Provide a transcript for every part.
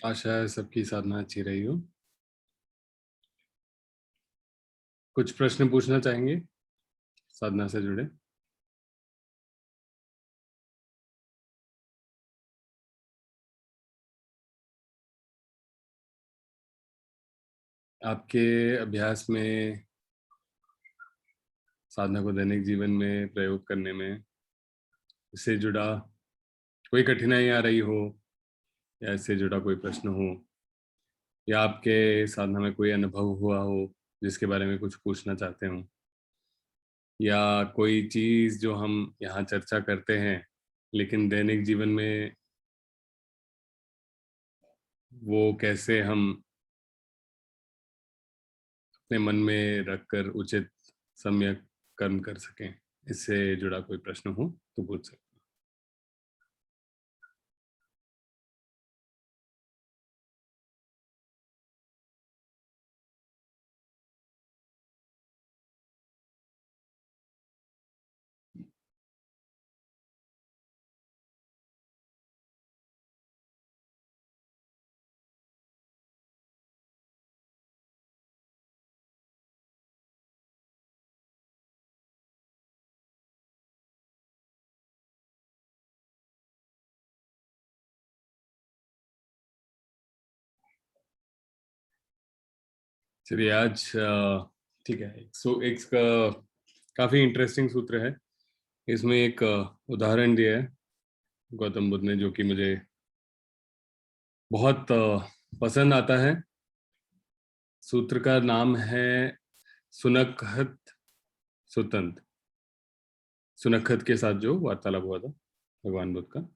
आशा है सबकी साधना अच्छी रही हो। कुछ प्रश्न पूछना चाहेंगे साधना से जुड़े? आपके अभ्यास में, साधना को दैनिक जीवन में प्रयोग करने में, इससे जुड़ा कोई कठिनाई आ रही हो, या इससे जुड़ा कोई प्रश्न हो, या आपके साधना में कोई अनुभव हुआ हो जिसके बारे में कुछ पूछना चाहते हो, या कोई चीज जो हम यहाँ चर्चा करते हैं लेकिन दैनिक जीवन में वो कैसे हम अपने मन में रखकर उचित सम्यक कर्म कर सकें, इससे जुड़ा कोई प्रश्न हो तो पूछ सकते हैं। चलिए आज ठीक है, एक का काफी इंटरेस्टिंग सूत्र है। इसमें एक उदाहरण दिया है गौतम बुद्ध ने, जो कि मुझे बहुत पसंद आता है। सूत्र का नाम है सुनखत सुतंत। सुनखत के साथ जो वार्तालाप हुआ था भगवान बुद्ध का,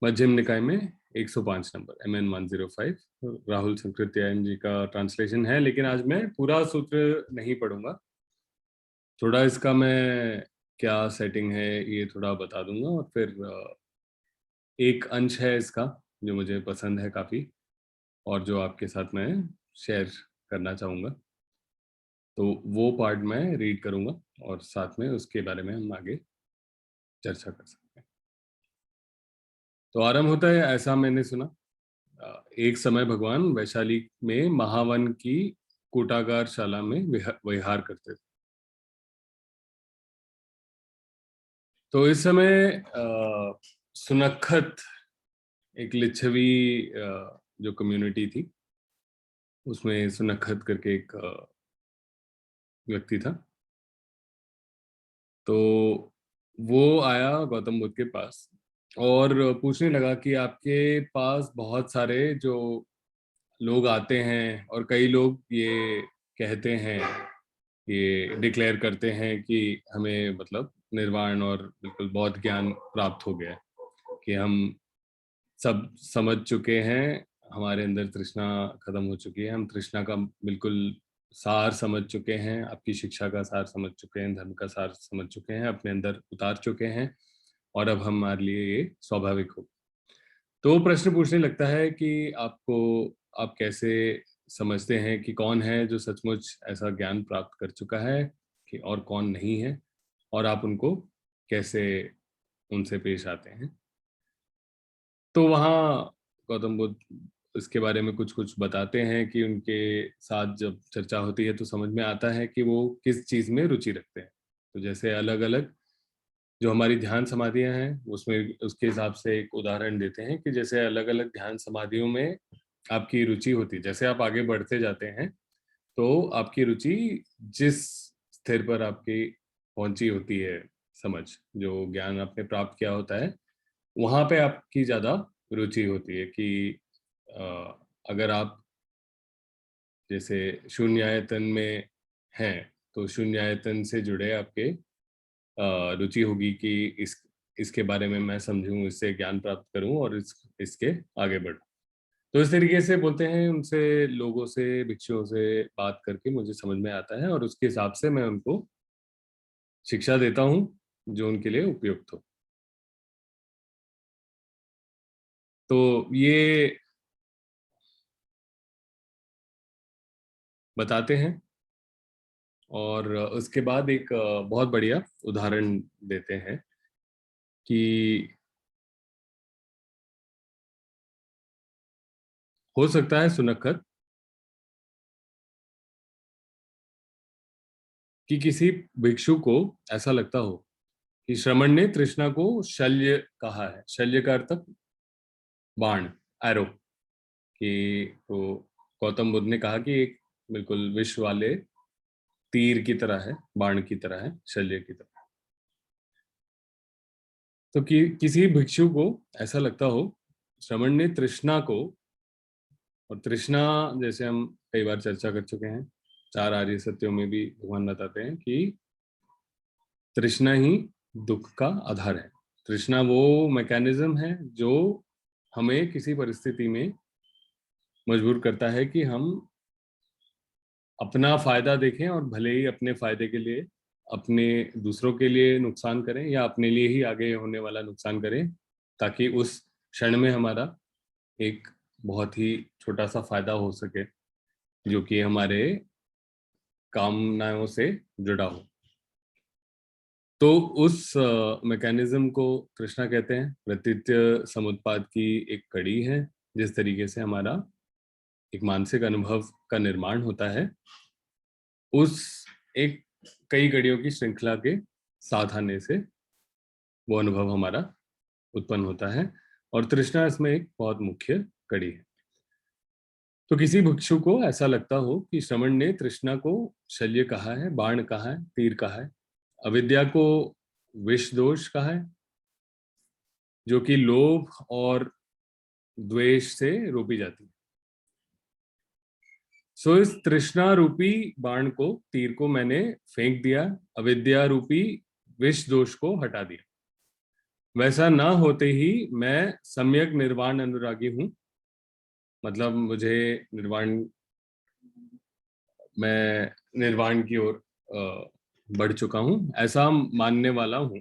मध्यम निकाय में 105 नंबर MN 105, राहुल संकृत्यायन जी का ट्रांसलेशन है। लेकिन आज मैं पूरा सूत्र नहीं पढ़ूंगा, थोड़ा इसका मैं क्या सेटिंग है ये थोड़ा बता दूंगा, और फिर एक अंश है इसका जो मुझे पसंद है काफ़ी, और जो आपके साथ मैं शेयर करना चाहूँगा। तो वो पार्ट मैं रीड करूँगा और साथ में उसके बारे में हम आगे चर्चा कर सकते हैं। तो आरंभ होता है, ऐसा मैंने सुना, एक समय भगवान वैशाली में महावन की कूटागारशाला में विहार करते थे। तो इस समय सुनखत एक लिच्छवी जो कम्युनिटी थी, उसमें सुनखत करके एक व्यक्ति था। तो वो आया गौतम बुद्ध के पास और पूछने लगा कि आपके पास बहुत सारे जो लोग आते हैं, और कई लोग ये कहते हैं, ये डिक्लेयर करते हैं कि हमें मतलब निर्वाण और बिल्कुल बौद्ध ज्ञान प्राप्त हो गया है, कि हम सब समझ चुके हैं, हमारे अंदर तृष्णा खत्म हो चुकी है, हम तृष्णा का बिल्कुल सार समझ चुके हैं, आपकी शिक्षा का सार समझ चुके हैं, धर्म का सार समझ चुके हैं, अपने अंदर उतार चुके हैं, और अब हमारे लिए ये स्वाभाविक हो। तो वो प्रश्न पूछने लगता है कि आप कैसे समझते हैं कि कौन है जो सचमुच ऐसा ज्ञान प्राप्त कर चुका है, कि और कौन नहीं है, और आप उनको कैसे उनसे पेश आते हैं। तो वहाँ गौतम बुद्ध इसके बारे में कुछ कुछ बताते हैं कि उनके साथ जब चर्चा होती है तो समझ में आता है कि वो किस चीज़ में रुचि रखते हैं। तो जैसे अलग अलग जो हमारी ध्यान समाधियां हैं, उसमें उसके हिसाब से एक उदाहरण देते हैं कि जैसे अलग अलग ध्यान समाधियों में आपकी रुचि होती है, जैसे आप आगे बढ़ते जाते हैं तो आपकी रुचि जिस स्थिर पर आपकी पहुंची होती है, समझ, जो ज्ञान आपने प्राप्त किया होता है, वहां पे आपकी ज्यादा रुचि होती है। कि अगर आप जैसे शून्यायतन में हैं तो शून्यायतन से जुड़े आपके रुचि होगी कि इसके बारे में मैं समझूं, इससे ज्ञान प्राप्त करूं और इसके आगे बढ़ूं। तो इस तरीके से बोलते हैं, उनसे, लोगों से, भिक्षुओं से बात करके मुझे समझ में आता है, और उसके हिसाब से मैं उनको शिक्षा देता हूँ जो उनके लिए उपयुक्त हो। तो ये बताते हैं, और उसके बाद एक बहुत बढ़िया उदाहरण देते हैं कि हो सकता है सुनखत कि किसी भिक्षु को ऐसा लगता हो कि श्रमण ने तृष्णा को शल्य कहा है। शल्य का अर्थ बाण, एरो। कि तो गौतम बुद्ध ने कहा कि एक बिल्कुल विष वाले तीर की तरह है, बाण की तरह है, शल्य की तरह। तो कि किसी भिक्षु को ऐसा लगता हो, श्रमण ने तृष्णा को, और तृष्णा जैसे हम कई बार चर्चा कर चुके हैं, चार आर्य सत्यों में भी भगवान बताते हैं कि तृष्णा ही दुख का आधार है। तृष्णा वो मैकेनिज्म है जो हमें किसी परिस्थिति में मजबूर करता है कि हम अपना फायदा देखें, और भले ही अपने फायदे के लिए अपने दूसरों के लिए नुकसान करें या अपने लिए ही आगे होने वाला नुकसान करें, ताकि उस क्षण में हमारा एक बहुत ही छोटा सा फायदा हो सके जो कि हमारे कामनाओं से जुड़ा हो। तो उस मैकेनिज्म को तृष्णा कहते हैं। प्रतीत्य समुत्पाद की एक कड़ी है, जिस तरीके से हमारा एक मानसिक अनुभव का निर्माण होता है, उस एक कई कड़ियों की श्रृंखला के साथ आने से वो अनुभव हमारा उत्पन्न होता है, और तृष्णा इसमें एक बहुत मुख्य कड़ी है। तो किसी भिक्षु को ऐसा लगता हो कि श्रमण ने तृष्णा को शल्य कहा है, बाण कहा है, तीर कहा है, अविद्या को विष दोष कहा है, जो कि लोभ और द्वेष से रोपी जाती है। सो इस तृष्णा रूपी बाण को, तीर को मैंने फेंक दिया, अविद्या रूपी विष दोष को हटा दिया। वैसा ना होते ही मैं सम्यक निर्वाण अनुरागी हूं, मतलब मुझे निर्वाण, मैं निर्वाण की ओर बढ़ चुका हूं, ऐसा मानने वाला हूं।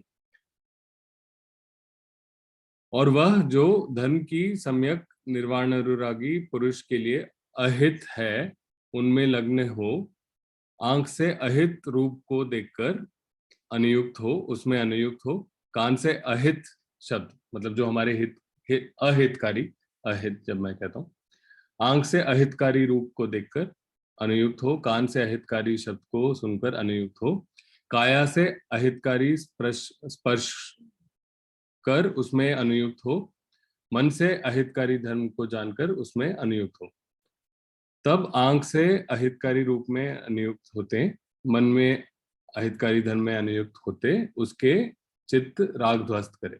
और वह जो धन की सम्यक निर्वाण अनुरागी पुरुष के लिए अहित है, उनमें लग्न हो, आंख से अहित रूप को देखकर अनुयुक्त हो, उसमें अनुयुक्त हो, कान से अहित शब्द मतलब जो हमारे अहितकारी, अहित जब मैं कहता हूँ, आंख से अहितकारी रूप को देखकर अनुयुक्त हो, कान से अहितकारी शब्द को सुनकर अनुयुक्त हो, काया से अहितकारी स्पर्श स्पर्श कर उसमें अनुयुक्त हो, मन से अहितकारी धर्म को जानकर उसमें अनुयुक्त हो। तब आंख से अहितकारी रूप में अनुयुक्त होते, मन में अहितकारी धर्म में अनुयुक्त होते, उसके चित्त राग ध्वस्त करे।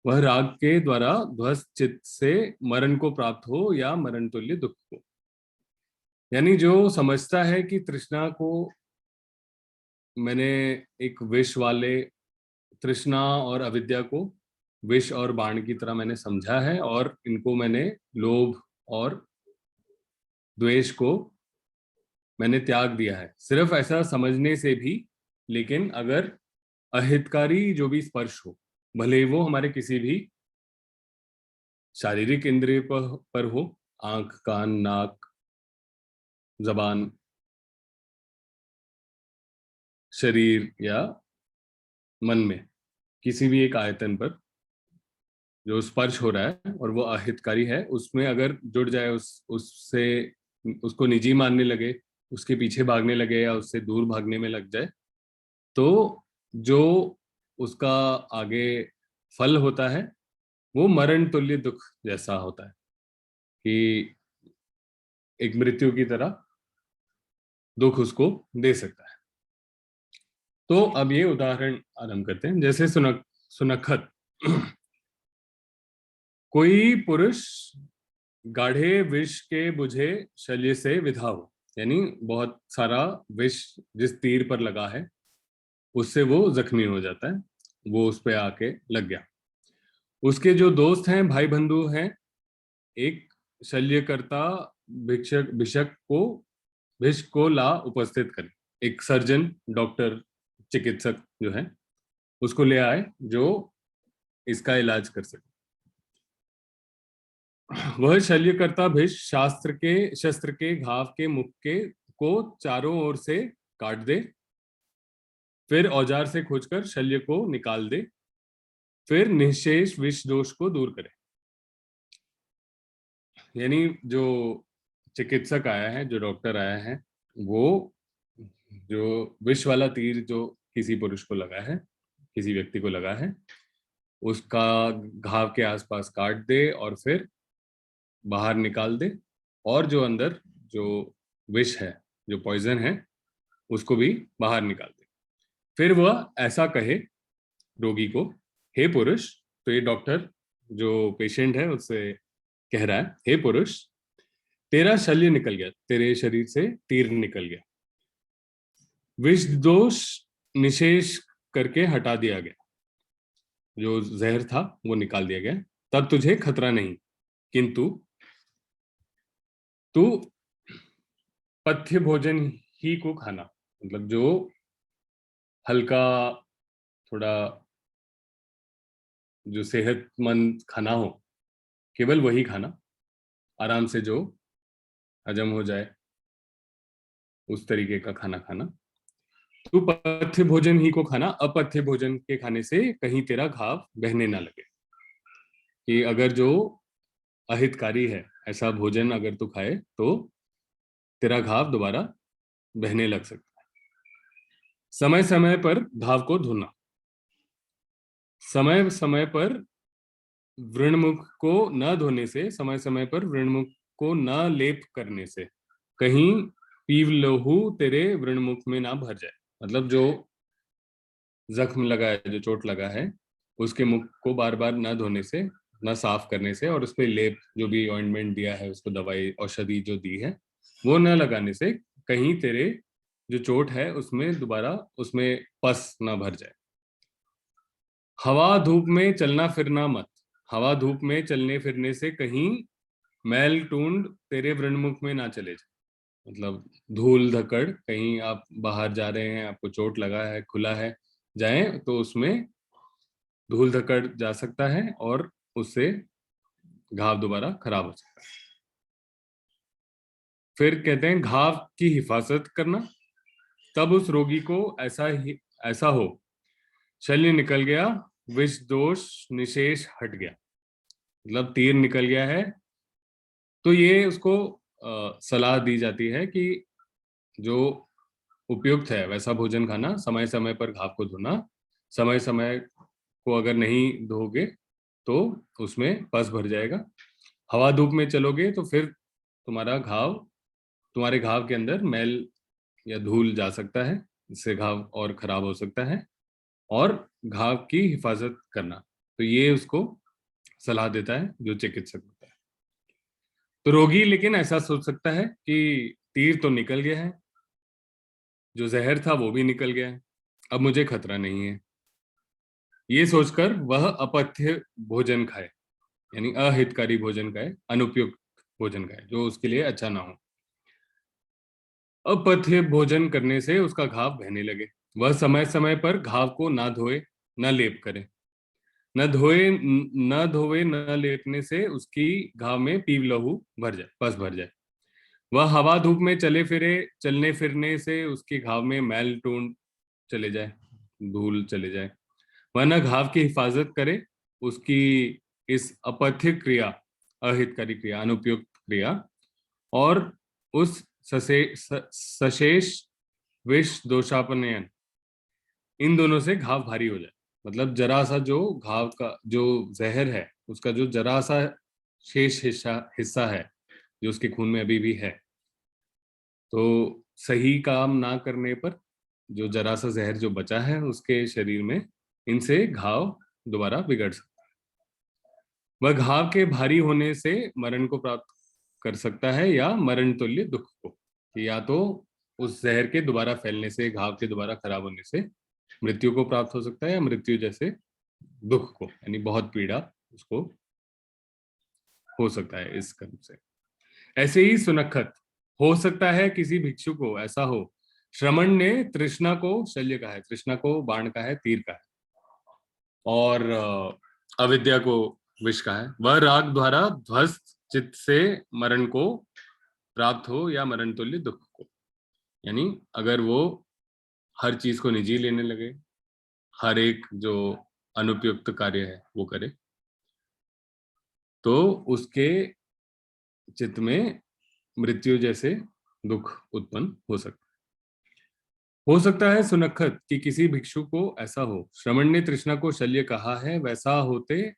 वह राग के द्वारा ध्वस्त चित्त से मरण को प्राप्त हो या मरण तुल्य दुख को। यानी जो समझता है कि तृष्णा को मैंने एक विष वाले, तृष्णा और अविद्या को विष और बाण की तरह मैंने समझा है, और इनको मैंने लोभ और द्वेष को मैंने त्याग दिया है, सिर्फ ऐसा समझने से भी। लेकिन अगर अहितकारी जो भी स्पर्श हो, भले ही वो हमारे किसी भी शारीरिक इंद्रिय पर हो, आंख, कान, नाक, जबान, शरीर या मन में किसी भी एक आयतन पर जो स्पर्श हो रहा है और वो अहितकारी है, उसमें अगर जुड़ जाए, उससे उसको निजी मानने लगे, उसके पीछे भागने लगे या उससे दूर भागने में लग जाए, तो जो उसका आगे फल होता है वो मरण तुल्य दुख जैसा होता है, कि एक मृत्यु की तरह दुख उसको दे सकता है। तो अब ये उदाहरण आरंभ करते हैं। जैसे सुनखत कोई पुरुष गाढ़े विष के बुझे शल्य से विधा हो, यानी बहुत सारा विष जिस तीर पर लगा है उससे वो जख्मी हो जाता है, वो उस पे आके लग गया। उसके जो दोस्त हैं, भाई बंधु हैं, एक शल्यकर्ता भिक्षक भिषक को भिष को ला उपस्थित करें। एक सर्जन, डॉक्टर, चिकित्सक जो है उसको ले आए जो इसका इलाज कर सके। वह शल्यकर्ता भिष शस्त्र के घाव के मुख के को चारों ओर से काट दे, फिर औजार से खोजकर शल्य को निकाल दे, फिर निशेष विष दोष को दूर करे। यानी जो चिकित्सक आया है, जो डॉक्टर आया है, वो जो विष वाला तीर जो किसी पुरुष को लगा है, किसी व्यक्ति को लगा है, उसका घाव के आसपास काट दे और फिर बाहर निकाल दे, और जो अंदर जो विष है, जो पॉइजन है, उसको भी बाहर निकाल दे। फिर वह ऐसा कहे रोगी को, हे पुरुष, तो ये डॉक्टर जो पेशेंट है उससे कह रहा है, हे पुरुष, तेरा शल्य निकल गया, तेरे शरीर से तीर निकल गया, विष दोष निशेष करके हटा दिया गया, जो जहर था वो निकाल दिया गया, तब तुझे खतरा नहीं, किंतु तू पथ्य भोजन ही को खाना, मतलब जो हल्का, थोड़ा जो सेहतमंद खाना हो, केवल वही खाना, आराम से जो हजम हो जाए उस तरीके का खाना खाना। तू पथ्य भोजन ही को खाना, अपथ्य भोजन के खाने से कहीं तेरा घाव बहने ना लगे। कि अगर जो अहितकारी है ऐसा भोजन अगर तू खाए तो तेरा घाव दोबारा बहने लग सकता है। समय समय पर घाव को धोना, समय समय पर व्रणमुख को न धोने से, समय समय पर व्रणमुख को न लेप करने से कहीं पीव लहू तेरे व्रणमुख में ना भर जाए। मतलब जो जख्म लगा है, जो चोट लगा है, उसके मुख को बार बार न धोने से, न साफ करने से, और उस पर लेप जो भी ऑइंटमेंट दिया है, उसको दवाई औषधि जो दी है वो न लगाने से कहीं तेरे जो चोट है उसमें दोबारा उसमें पस ना भर जाए। हवा धूप में चलना फिरना मत, हवा धूप में चलने फिरने से कहीं मैल टूंड तेरे व्रणमुख में ना चले जाए। मतलब धूल धकड़, कहीं आप बाहर जा रहे हैं, आपको चोट लगा है, खुला है, जाएं तो उसमें धूल धकड़ जा सकता है और उससे घाव दोबारा खराब हो सकता है। फिर कहते हैं घाव की हिफाजत करना, तब उस रोगी को ऐसा हो, शल्य निकल गया, विष दोष निशेष हट गया, मतलब तीर निकल गया है, तो ये उसको सलाह दी जाती है कि जो उपयुक्त है वैसा भोजन खाना, समय समय पर घाव को धोना, समय समय को अगर नहीं धोगे तो उसमें पस भर जाएगा। हवा धूप में चलोगे तो फिर तुम्हारे घाव के अंदर मैल या धूल जा सकता है, इससे घाव और खराब हो सकता है। और घाव की हिफाजत करना, तो ये उसको सलाह देता है जो चिकित्सक होता है। तो रोगी लेकिन ऐसा सोच सकता है कि तीर तो निकल गया है, जो जहर था वो भी निकल गया है, अब मुझे खतरा नहीं है, ये सोचकर वह अपथ्य भोजन खाए, यानी अहितकारी भोजन खाए, अनुपयुक्त भोजन खाए जो उसके लिए अच्छा ना हो। अपथ्य भोजन करने से उसका घाव बहने लगे, वह समय समय पर घाव को ना धोए, न लेप करे, न धोवे न लेपने से उसकी घाव में पीव लहू भर जाए, पस भर जाए। वह हवा धूप में चलने फिरने से उसके घाव में मैल टूंड चले जाए, धूल चले जाए। वह न घाव की हिफाजत करे, उसकी इस अपथ्य क्रिया, अहितकारी क्रिया, अनुपयुक्त क्रिया, और उस सशेष विष दोषापनयन, इन दोनों से घाव भारी हो जाए। मतलब जरा सा जो घाव का जो जहर है, उसका जो जरा सा शेष हिस्सा हिस्सा है जो उसके खून में अभी भी है, तो सही काम ना करने पर जो जरा सा जहर जो बचा है उसके शरीर में, इनसे घाव दोबारा बिगड़ सकता है। वह घाव के भारी होने से मरण को प्राप्त कर सकता है या मरण तुल्य दुख को, कि या तो उस जहर के दोबारा फैलने से, घाव के दोबारा खराब होने से मृत्यु को प्राप्त हो सकता है, या मृत्यु जैसे दुख को, यानी बहुत पीड़ा उसको हो सकता है इस कर्म से। ऐसे ही सुनखत हो सकता है किसी भिक्षु को ऐसा हो, श्रमण ने तृष्णा को शल्य का है, तृष्णा को बाण का है, तीर का है, और अविद्या को विष का है, वह राग द्वारा ध्वस्त चित्त से मरण को प्राप्त हो या मरण तुल्य दुख को। यानी अगर वो हर चीज को निजी लेने लगे, हर एक जो अनुपयुक्त कार्य है वो करे, तो उसके चित्त में मृत्यु जैसे दुख उत्पन्न हो सकता है सुनखत कि किसी भिक्षु को ऐसा हो। श्रमण ने तृष्णा को शल्य कहा है, वैसा होते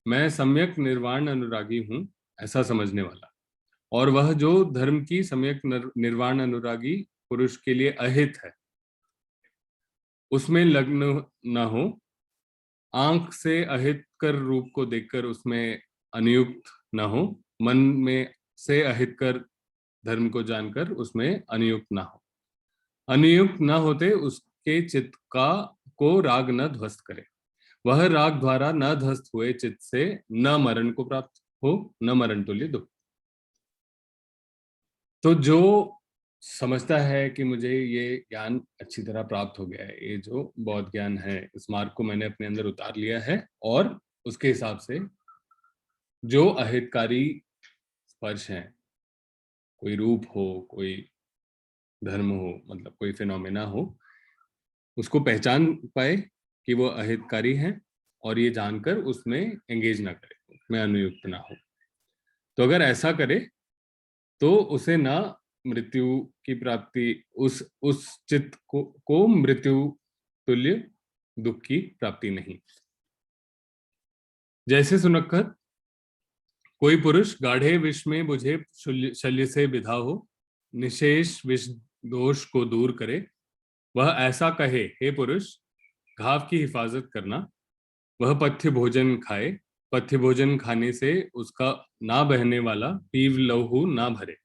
मैं सम्यक निर्वाण अनुरागी हूं, ऐसा समझने वाला। और वह जो धर्म की सम्यक निर्वाण अनुरागी पुरुष के लिए अहित है, उसमें लग्न न हो, आंख से अहित कर रूप को देखकर उसमें अनुयुक्त न हो, मन में से अहित कर धर्म को जानकर उसमें अनुयुक्त ना हो। अनुयुक्त न होते उसके चित्त का को राग न ध्वस्त करे। वह राग द्वारा न ध्वस्त हुए चित्त से न मरण को प्राप्त हो, न मरण तुल्य दुख। तो जो समझता है कि मुझे ये ज्ञान अच्छी तरह प्राप्त हो गया है, ये जो बौद्ध ज्ञान है, इस मार्ग को मैंने अपने अंदर उतार लिया है, और उसके हिसाब से जो अहितकारी स्पर्श है, कोई रूप हो, कोई धर्म हो, मतलब कोई फिनोमेना हो, उसको पहचान पाए कि वो अहितकारी है, और ये जानकर उसमें एंगेज ना करे, उसमें अनुयुक्त ना हो। तो अगर ऐसा करे तो उसे ना मृत्यु की प्राप्ति, उस चित्त को मृत्यु तुल्य दुख की प्राप्ति नहीं। जैसे सुनक्खत कोई पुरुष गाढ़े विष में बुझे शल्य से विधा हो, निशेष विष दोष को दूर करे, वह ऐसा कहे, हे पुरुष, घाव की हिफाजत करना। वह पथ्य भोजन खाए, पथ्य भोजन खाने से उसका ना बहने वाला पीव लहू ना भरे,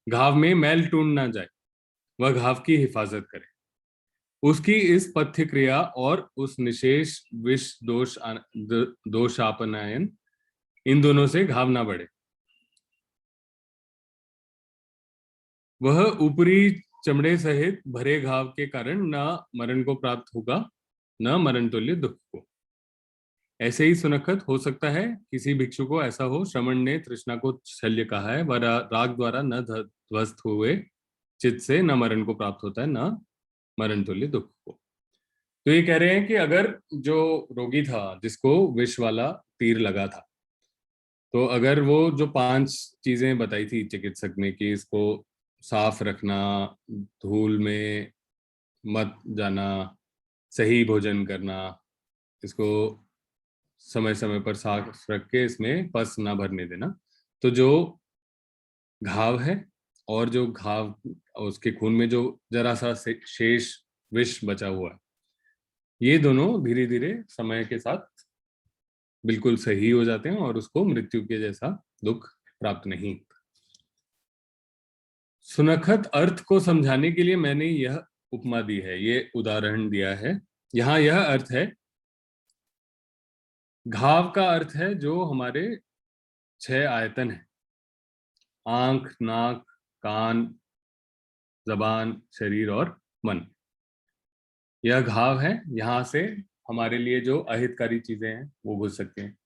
घाव में मैल टूट ना जाए, वह घाव की हिफाजत करे। उसकी इस पथ्य क्रिया और उस निशेष विष दोषापनायन, इन दोनों से घाव ना बढ़े। वह ऊपरी चमड़े सहित भरे घाव के कारण न मरण को प्राप्त होगा, न मरण तुल्य दुख को। ऐसे ही सुनखत हो सकता है किसी भिक्षु को ऐसा हो, श्रमण ने तृष्णा को शल्य कहा है, वह राग द्वारा न ध्वस्त हुए चित्त से न मरण को प्राप्त होता है, न मरण तुल्य दुख को। तो ये कह रहे हैं कि अगर जो रोगी था, जिसको विष वाला तीर लगा था, तो अगर वो जो 5 चीजें बताई थी चिकित्सक ने कि इसको साफ रखना, धूल में मत जाना, सही भोजन करना, इसको समय समय पर साफ रख के इसमें पस ना भरने देना, तो जो घाव है और जो घाव, उसके खून में जो जरा सा शेष विष बचा हुआ है, ये दोनों धीरे धीरे समय के साथ बिल्कुल सही हो जाते हैं और उसको मृत्यु के जैसा दुख प्राप्त नहीं। सुनखत अर्थ को समझाने के लिए मैंने यह उपमा दी है, ये उदाहरण दिया है। यहाँ यह अर्थ है, घाव का अर्थ है जो हमारे 6 आयतन है, आंख, नाक, कान, जबान, शरीर और मन। यह घाव है, यहां से हमारे लिए जो अहितकारी चीजें हैं वो घुस सकते हैं।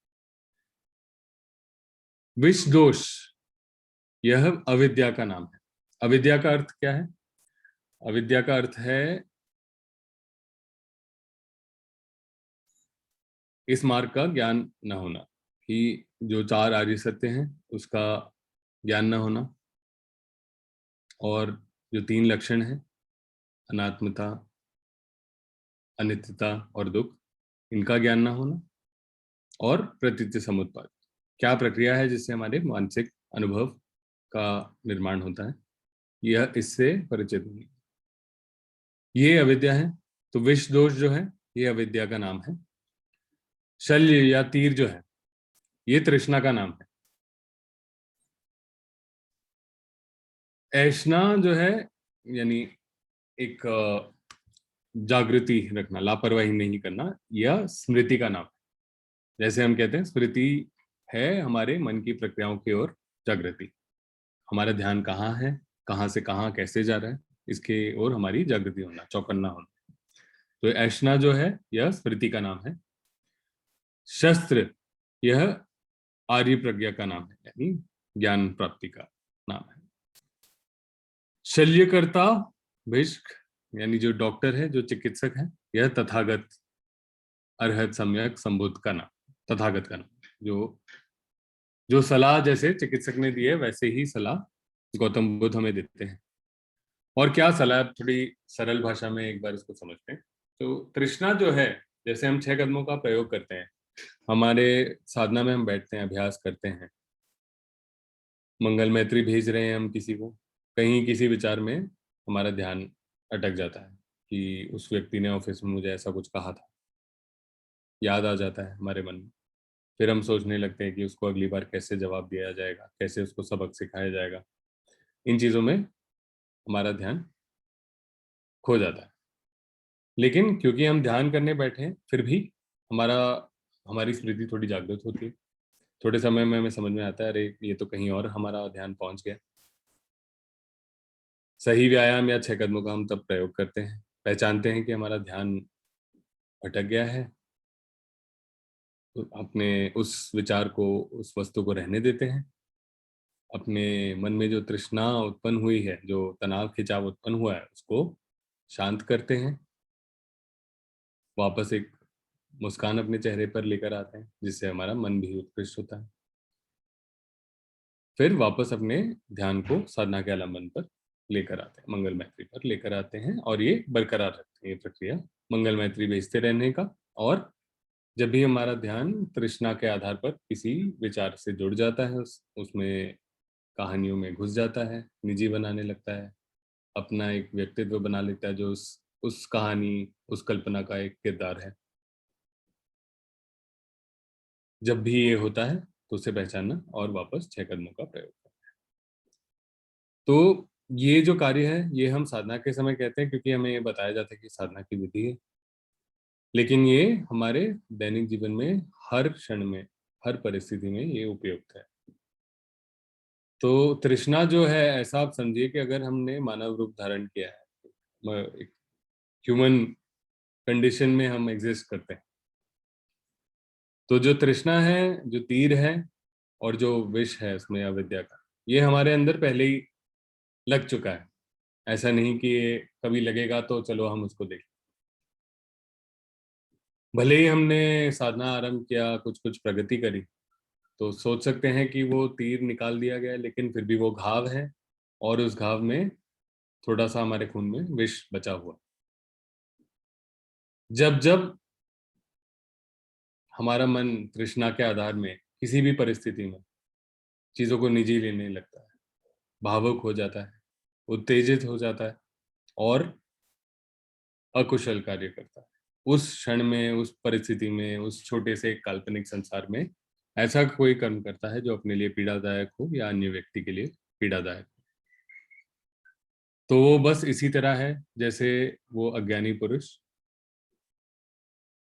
विष दोष, यह अविद्या का नाम है। अविद्या का अर्थ क्या है? अविद्या का अर्थ है इस मार्ग का ज्ञान न होना, कि जो 4 आर्य सत्य हैं उसका ज्ञान न होना, और जो 3 लक्षण हैं, अनात्मता, अनित्यता और दुख, इनका ज्ञान न होना, और प्रतीति समुत्पाद, क्या प्रक्रिया है जिससे हमारे मानसिक अनुभव का निर्माण होता है, यह इससे परिचित नहीं, ये अविद्या है। तो विष दोष जो है ये अविद्या का नाम है। शल्य या तीर जो है ये तृष्णा का नाम है। ऐष्णा जो है, यानी एक जागृति रखना, लापरवाही नहीं करना, यह स्मृति का नाम है। जैसे हम कहते हैं स्मृति है हमारे मन की प्रक्रियाओं की ओर जागृति, हमारा ध्यान कहाँ है, कहाँ से कहाँ कैसे जा रहा है, इसके ओर हमारी जागृति होना, चौकन्ना होना। तो ऐष्णा जो है यह स्मृति का नाम है। शस्त्र, यह आर्य प्रज्ञा का नाम है, यानी ज्ञान प्राप्ति का नाम है। शल्यकर्ता भिष्क, यानी जो डॉक्टर है, जो चिकित्सक है, यह तथागत, अरहत सम्यक संबुद्ध का नाम, तथागत का नाम, जो जो सलाह जैसे चिकित्सक ने दी है वैसे ही सलाह गौतम बुद्ध हमें देते हैं। और क्या सलाह, थोड़ी सरल भाषा में एक बार इसको समझते हैं। तो तृष्णा जो है, जैसे हम 6 कदमों का प्रयोग करते हैं, हमारे साधना में हम बैठते हैं, अभ्यास करते हैं, मंगल मैत्री भेज रहे हैं हम किसी को, कहीं किसी विचार में हमारा ध्यान अटक जाता है कि उस व्यक्ति ने ऑफिस में मुझे ऐसा कुछ कहा था, याद आ जाता है हमारे मन में। फिर हम सोचने लगते हैं कि उसको अगली बार कैसे जवाब दिया जाएगा, कैसे उसको सबक सिखाया जाएगा। इन चीज़ों में हमारा ध्यान खो जाता है। लेकिन क्योंकि हम ध्यान करने बैठे हैं, फिर भी हमारा हमारी स्मृति थोड़ी जागृत होती है। थोड़े समय में हमें समझ में आता है, अरे ये तो कहीं और हमारा ध्यान पहुंच गया। सही व्यायाम या 6 कदमों का हम तब प्रयोग करते हैं, पहचानते हैं कि हमारा ध्यान भटक गया है, तो अपने उस विचार को, उस वस्तु को रहने देते हैं। अपने मन में जो तृष्णा उत्पन्न हुई है, जो तनाव खिंचाव उत्पन्न हुआ है, उसको शांत करते हैं। वापस एक मुस्कान अपने चेहरे पर लेकर आते हैं, जिससे हमारा मन भी उत्कृष्ट होता है। फिर वापस अपने ध्यान को साधना के आलंबन पर लेकर आते हैं, मंगल मैत्री पर लेकर आते हैं, और ये बरकरार रखते हैं ये प्रक्रिया, मंगल मैत्री भेजते रहने का। और जब भी हमारा ध्यान तृष्णा के आधार पर किसी विचार से जुड़ जाता है, उसमें कहानियों में घुस जाता है, निजी बनाने लगता है, अपना एक व्यक्तित्व बना लेता है जो उस कहानी, उस कल्पना का एक किरदार है। जब भी ये होता है तो उसे पहचानना और वापस 6 कदमों का प्रयोग करना। तो ये जो कार्य है, ये हम साधना के समय कहते हैं, क्योंकि हमें ये बताया जाता है कि साधना की विधि है। लेकिन ये हमारे दैनिक जीवन में हर क्षण में, हर परिस्थिति में ये उपयुक्त है। तो तृष्णा जो है, ऐसा आप समझिए कि अगर हमने मानव रूप धारण किया है, एक ह्यूमन कंडीशन में हम एग्जिस्ट करते हैं, तो जो तृष्णा है, जो तीर है, और जो विष है उसमें अविद्या का, ये हमारे अंदर पहले ही लग चुका है। ऐसा नहीं कि ये कभी लगेगा तो चलो हम उसको देखें। भले ही हमने साधना आरंभ किया, कुछ कुछ प्रगति करी, तो सोच सकते हैं कि वो तीर निकाल दिया गया है, लेकिन फिर भी वो घाव है, और उस घाव में थोड़ा सा हमारे खून में विष बचा हुआ। जब जब हमारा मन तृष्णा के आधार में किसी भी परिस्थिति में चीजों को निजी लेने लगता है, भावुक हो जाता है, उत्तेजित हो जाता है, और अकुशल कार्य करता है, उस क्षण में, उस परिस्थिति में, उस छोटे से काल्पनिक संसार में ऐसा कोई कर्म करता है जो अपने लिए पीड़ादायक हो या अन्य व्यक्ति के लिए पीड़ादायक हो, तो वो बस इसी तरह है जैसे वो अज्ञानी पुरुष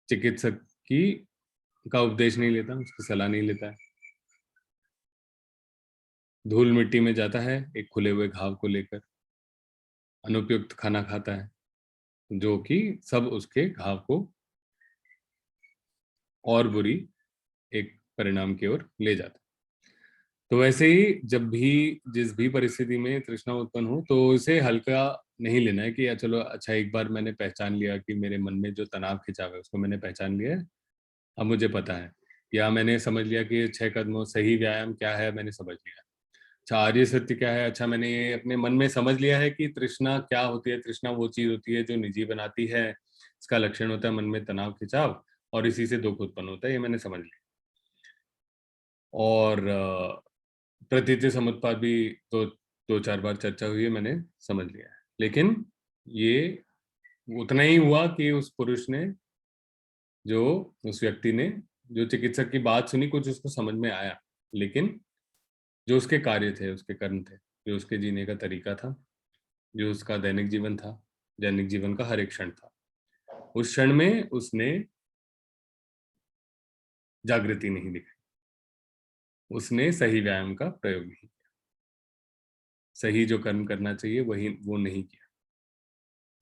चिकित्सक की का उपदेश नहीं लेता, उसकी सलाह नहीं लेता है, धूल मिट्टी में जाता है एक खुले हुए घाव को लेकर, अनुपयुक्त खाना खाता है, जो कि सब उसके घाव को और बुरी एक परिणाम की ओर ले जाता है। तो वैसे ही जब भी, जिस भी परिस्थिति में तृष्णा उत्पन्न हो, तो इसे हल्का नहीं लेना है कि या चलो अच्छा, एक बार मैंने पहचान लिया कि मेरे मन में जो तनाव खिंचाव है उसको मैंने पहचान लिया है, अब मुझे पता है, या मैंने समझ लिया कि 6 कदमों सही व्यायाम क्या है, मैंने समझ लिया। अच्छा, आर्य सत्य क्या है, अच्छा मैंने ये अपने मन में समझ लिया है कि तृष्णा क्या होती है। तृष्णा वो चीज होती है जो निजी बनाती है, इसका लक्षण होता है मन में तनाव खिंचाव, और इसी से दुख उत्पन्न होता है, ये मैंने समझ लिया। और प्रतीति समुत्पाद भी दो दो चार बार चर्चा हुई है, मैंने समझ लिया है। लेकिन ये उतना ही हुआ कि उस पुरुष ने, जो उस व्यक्ति ने जो चिकित्सक की बात सुनी, कुछ उसको समझ में आया, लेकिन जो उसके कार्य थे, उसके कर्म थे, जो उसके जीने का तरीका था, जो उसका दैनिक जीवन था, दैनिक जीवन का हर एक क्षण था, उस क्षण में उसने जागृति नहीं दिखाई, उसने सही व्यायाम का प्रयोग नहीं किया, सही जो कर्म करना चाहिए वही वो नहीं किया,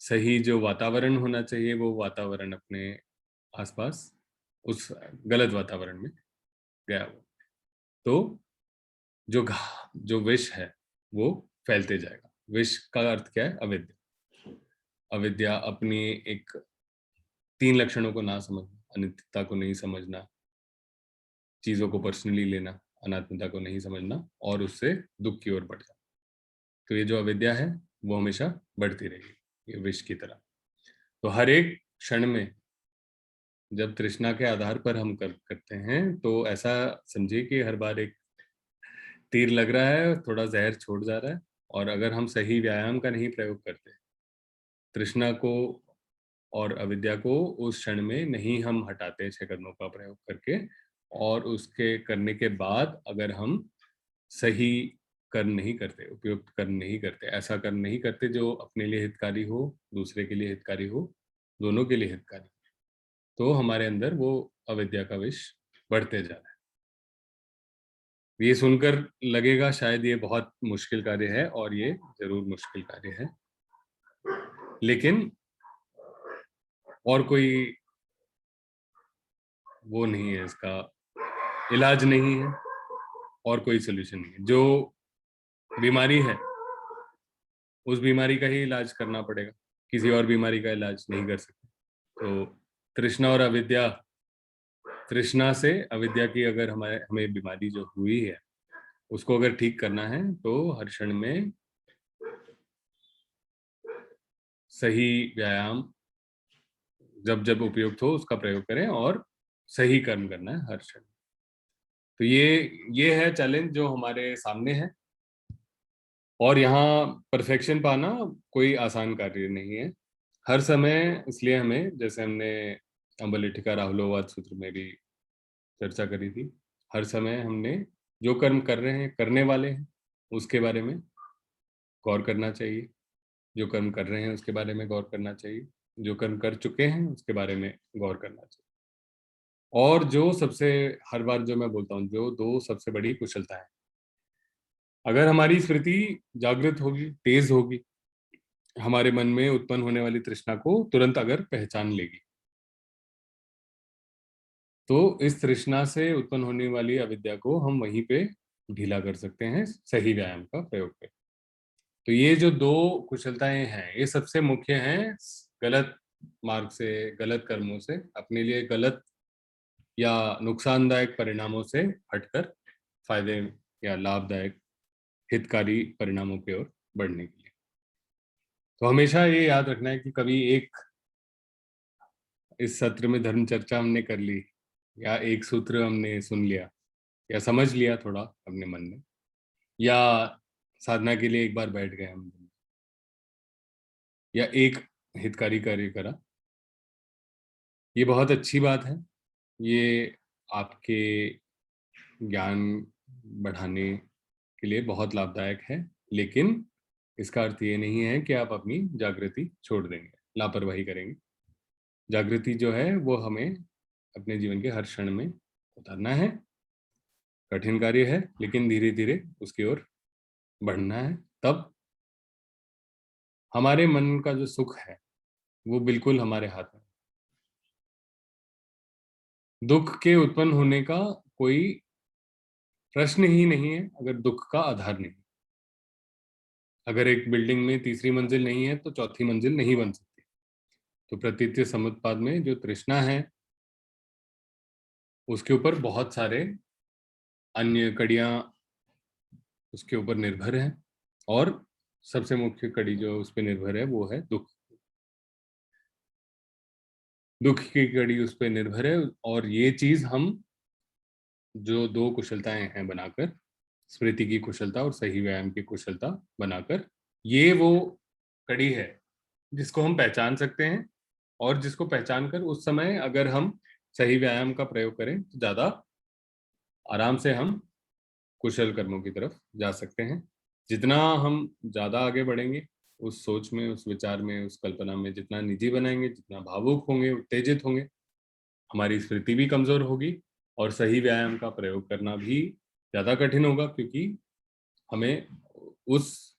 सही जो वातावरण होना चाहिए वो वातावरण अपने आसपास, उस गलत वातावरण में गया वो। तो जो विष है वो फैलते जाएगा। विष का अर्थ क्या है? अविद्या। अविद्या अपनी एक 3 लक्षणों को ना समझना, अनित्यता को नहीं समझना, चीजों को पर्सनली लेना, अनात्मता को नहीं समझना और उससे दुख की ओर बढ़ जाना। तो ये जो अविद्या है वो हमेशा बढ़ती रहेगी, ये विष की तरह। तो हर एक क्षण में जब तृष्णा के आधार पर हम करते हैं तो ऐसा समझिए कि हर बार एक तीर लग रहा है, थोड़ा जहर छोड़ जा रहा है। और अगर हम सही व्यायाम का नहीं प्रयोग करते, तृष्णा को और अविद्या को उस क्षण में नहीं हम हटाते छह कदमों का प्रयोग करके, और उसके करने के बाद अगर हम सही कर्म नहीं करते, उपयुक्त कर्म नहीं करते, ऐसा कर्म नहीं करते जो अपने लिए हितकारी हो, दूसरे के लिए हितकारी हो, दोनों के लिए हितकारी, तो हमारे अंदर वो अविद्या का विष बढ़ते जा रहा है। ये सुनकर लगेगा शायद ये बहुत मुश्किल कार्य है, और ये जरूर मुश्किल कार्य है, लेकिन और कोई वो नहीं है, इसका इलाज नहीं है, और कोई सोल्यूशन नहीं है। जो बीमारी है उस बीमारी का ही इलाज करना पड़ेगा, किसी और बीमारी का इलाज नहीं कर सकते। तो तृष्णा और अविद्या, तृष्णा से अविद्या की अगर हमें बीमारी जो हुई है उसको अगर ठीक करना है तो हर क्षण में सही व्यायाम जब जब उपयुक्त हो उसका प्रयोग करें, और सही कर्म करना है हर क्षण। तो ये है चैलेंज जो हमारे सामने है, और यहाँ परफेक्शन पाना कोई आसान कार्य नहीं है हर समय। इसलिए हमें, जैसे हमने अम्बलिठिका राहुलोवाद सूत्र में भी चर्चा करी थी, हर समय हमने जो कर्म कर रहे हैं, करने वाले हैं, उसके बारे में गौर करना चाहिए। जो कर्म कर रहे हैं उसके बारे में गौर करना चाहिए, जो कर्म कर चुके हैं उसके बारे में गौर करना चाहिए। और जो सबसे, हर बार जो मैं बोलता हूँ, जो दो सबसे बड़ी कुशलता है, अगर हमारी स्मृति जागृत होगी, तेज होगी, हमारे मन में उत्पन्न होने वाली तृष्णा को तुरंत अगर पहचान लेगी, तो इस तृष्णा से उत्पन्न होने वाली अविद्या को हम वहीं पे ढीला कर सकते हैं सही व्यायाम का प्रयोग करके। तो ये जो दो कुशलताएं हैं ये सबसे मुख्य हैं गलत मार्ग से, गलत कर्मों से, अपने लिए गलत या नुकसानदायक परिणामों से हटकर फायदे या लाभदायक हितकारी परिणामों की ओर बढ़ने के लिए। तो हमेशा ये याद रखना है कि कभी एक इस सत्र में धर्म चर्चा हमने कर ली, या एक सूत्र हमने सुन लिया, या समझ लिया थोड़ा अपने मन में, या साधना के लिए एक बार बैठ गए हम, या एक हितकारी कार्य करा, ये बहुत अच्छी बात है। ये आपके ज्ञान बढ़ाने के लिए बहुत लाभदायक है, लेकिन इसका अर्थ ये नहीं है कि आप अपनी जागृति छोड़ देंगे, लापरवाही करेंगे। जागृति जो है वो हमें अपने जीवन के हर क्षण में उतारना है। कठिन कार्य है, लेकिन धीरे धीरे उसकी ओर बढ़ना है। तब हमारे मन का जो सुख है वो बिल्कुल हमारे हाथ में। दुख के उत्पन्न होने का कोई प्रश्न ही नहीं है अगर दुख का आधार नहीं। अगर एक बिल्डिंग में तीसरी मंजिल नहीं है तो चौथी मंजिल नहीं बन सकती। तो प्रतीत्य समुत्पाद में जो तृष्णा है उसके ऊपर बहुत सारे अन्य कड़ियां उसके ऊपर निर्भर हैं, और सबसे मुख्य कड़ी जो उस पर निर्भर है वो है दुख। दुख की कड़ी उस पर निर्भर है, और ये चीज हम जो दो कुशलताएं हैं बनाकर, स्मृति की कुशलता और सही व्यायाम की कुशलता बनाकर, ये वो कड़ी है जिसको हम पहचान सकते हैं, और जिसको पहचान कर उस समय अगर हम सही व्यायाम का प्रयोग करें तो ज्यादा आराम से हम कुशल कर्मों की तरफ जा सकते हैं। जितना हम ज्यादा आगे बढ़ेंगे उस सोच में, उस विचार में, उस कल्पना में, जितना निजी बनाएंगे, जितना भावुक होंगे, उत्तेजित होंगे, हमारी स्मृति भी कमजोर होगी, और सही व्यायाम का प्रयोग करना भी ज्यादा कठिन होगा, क्योंकि हमें उस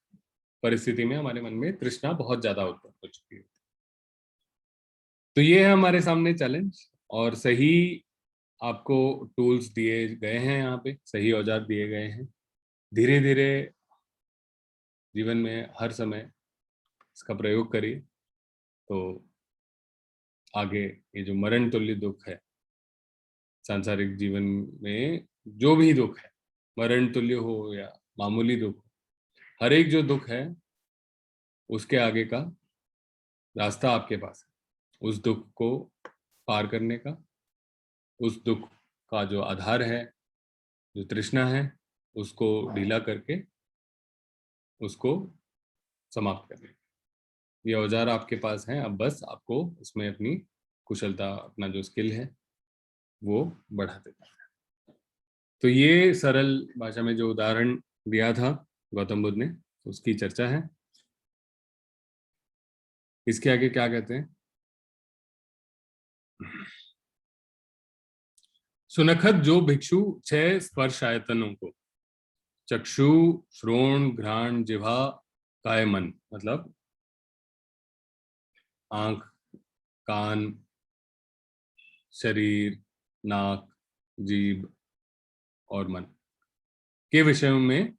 परिस्थिति में हमारे मन में तृष्णा बहुत ज्यादा उत्पन्न हो चुकी है। तो ये है हमारे सामने चैलेंज, और सही आपको टूल्स दिए गए हैं, यहाँ पे सही औजार दिए गए हैं। धीरे धीरे जीवन में हर समय इसका प्रयोग करिए, तो आगे ये जो मरण तुल्य दुख है सांसारिक जीवन में, जो भी दुख है मरण तुल्य हो या मामूली दुख, हर एक जो दुख है उसके आगे का रास्ता आपके पास है। उस दुख को पार करने का, उस दुख का जो आधार है, जो तृष्णा है, उसको ढीला करके उसको समाप्त करने का। ये औजार आपके पास हैं, अब बस आपको उसमें अपनी कुशलता, अपना जो स्किल है वो बढ़ाते जाना है। तो ये सरल भाषा में जो उदाहरण दिया था गौतम बुद्ध ने, उसकी चर्चा है। इसके आगे क्या कहते हैं? सुनखत जो भिक्षु 6 स्पर्श आयतनों को, चक्षु, श्रोण, घ्राण, जिह्वा, काय, मन, मतलब आंख, कान, शरीर, नाक, जीभ और मन के विषयों में,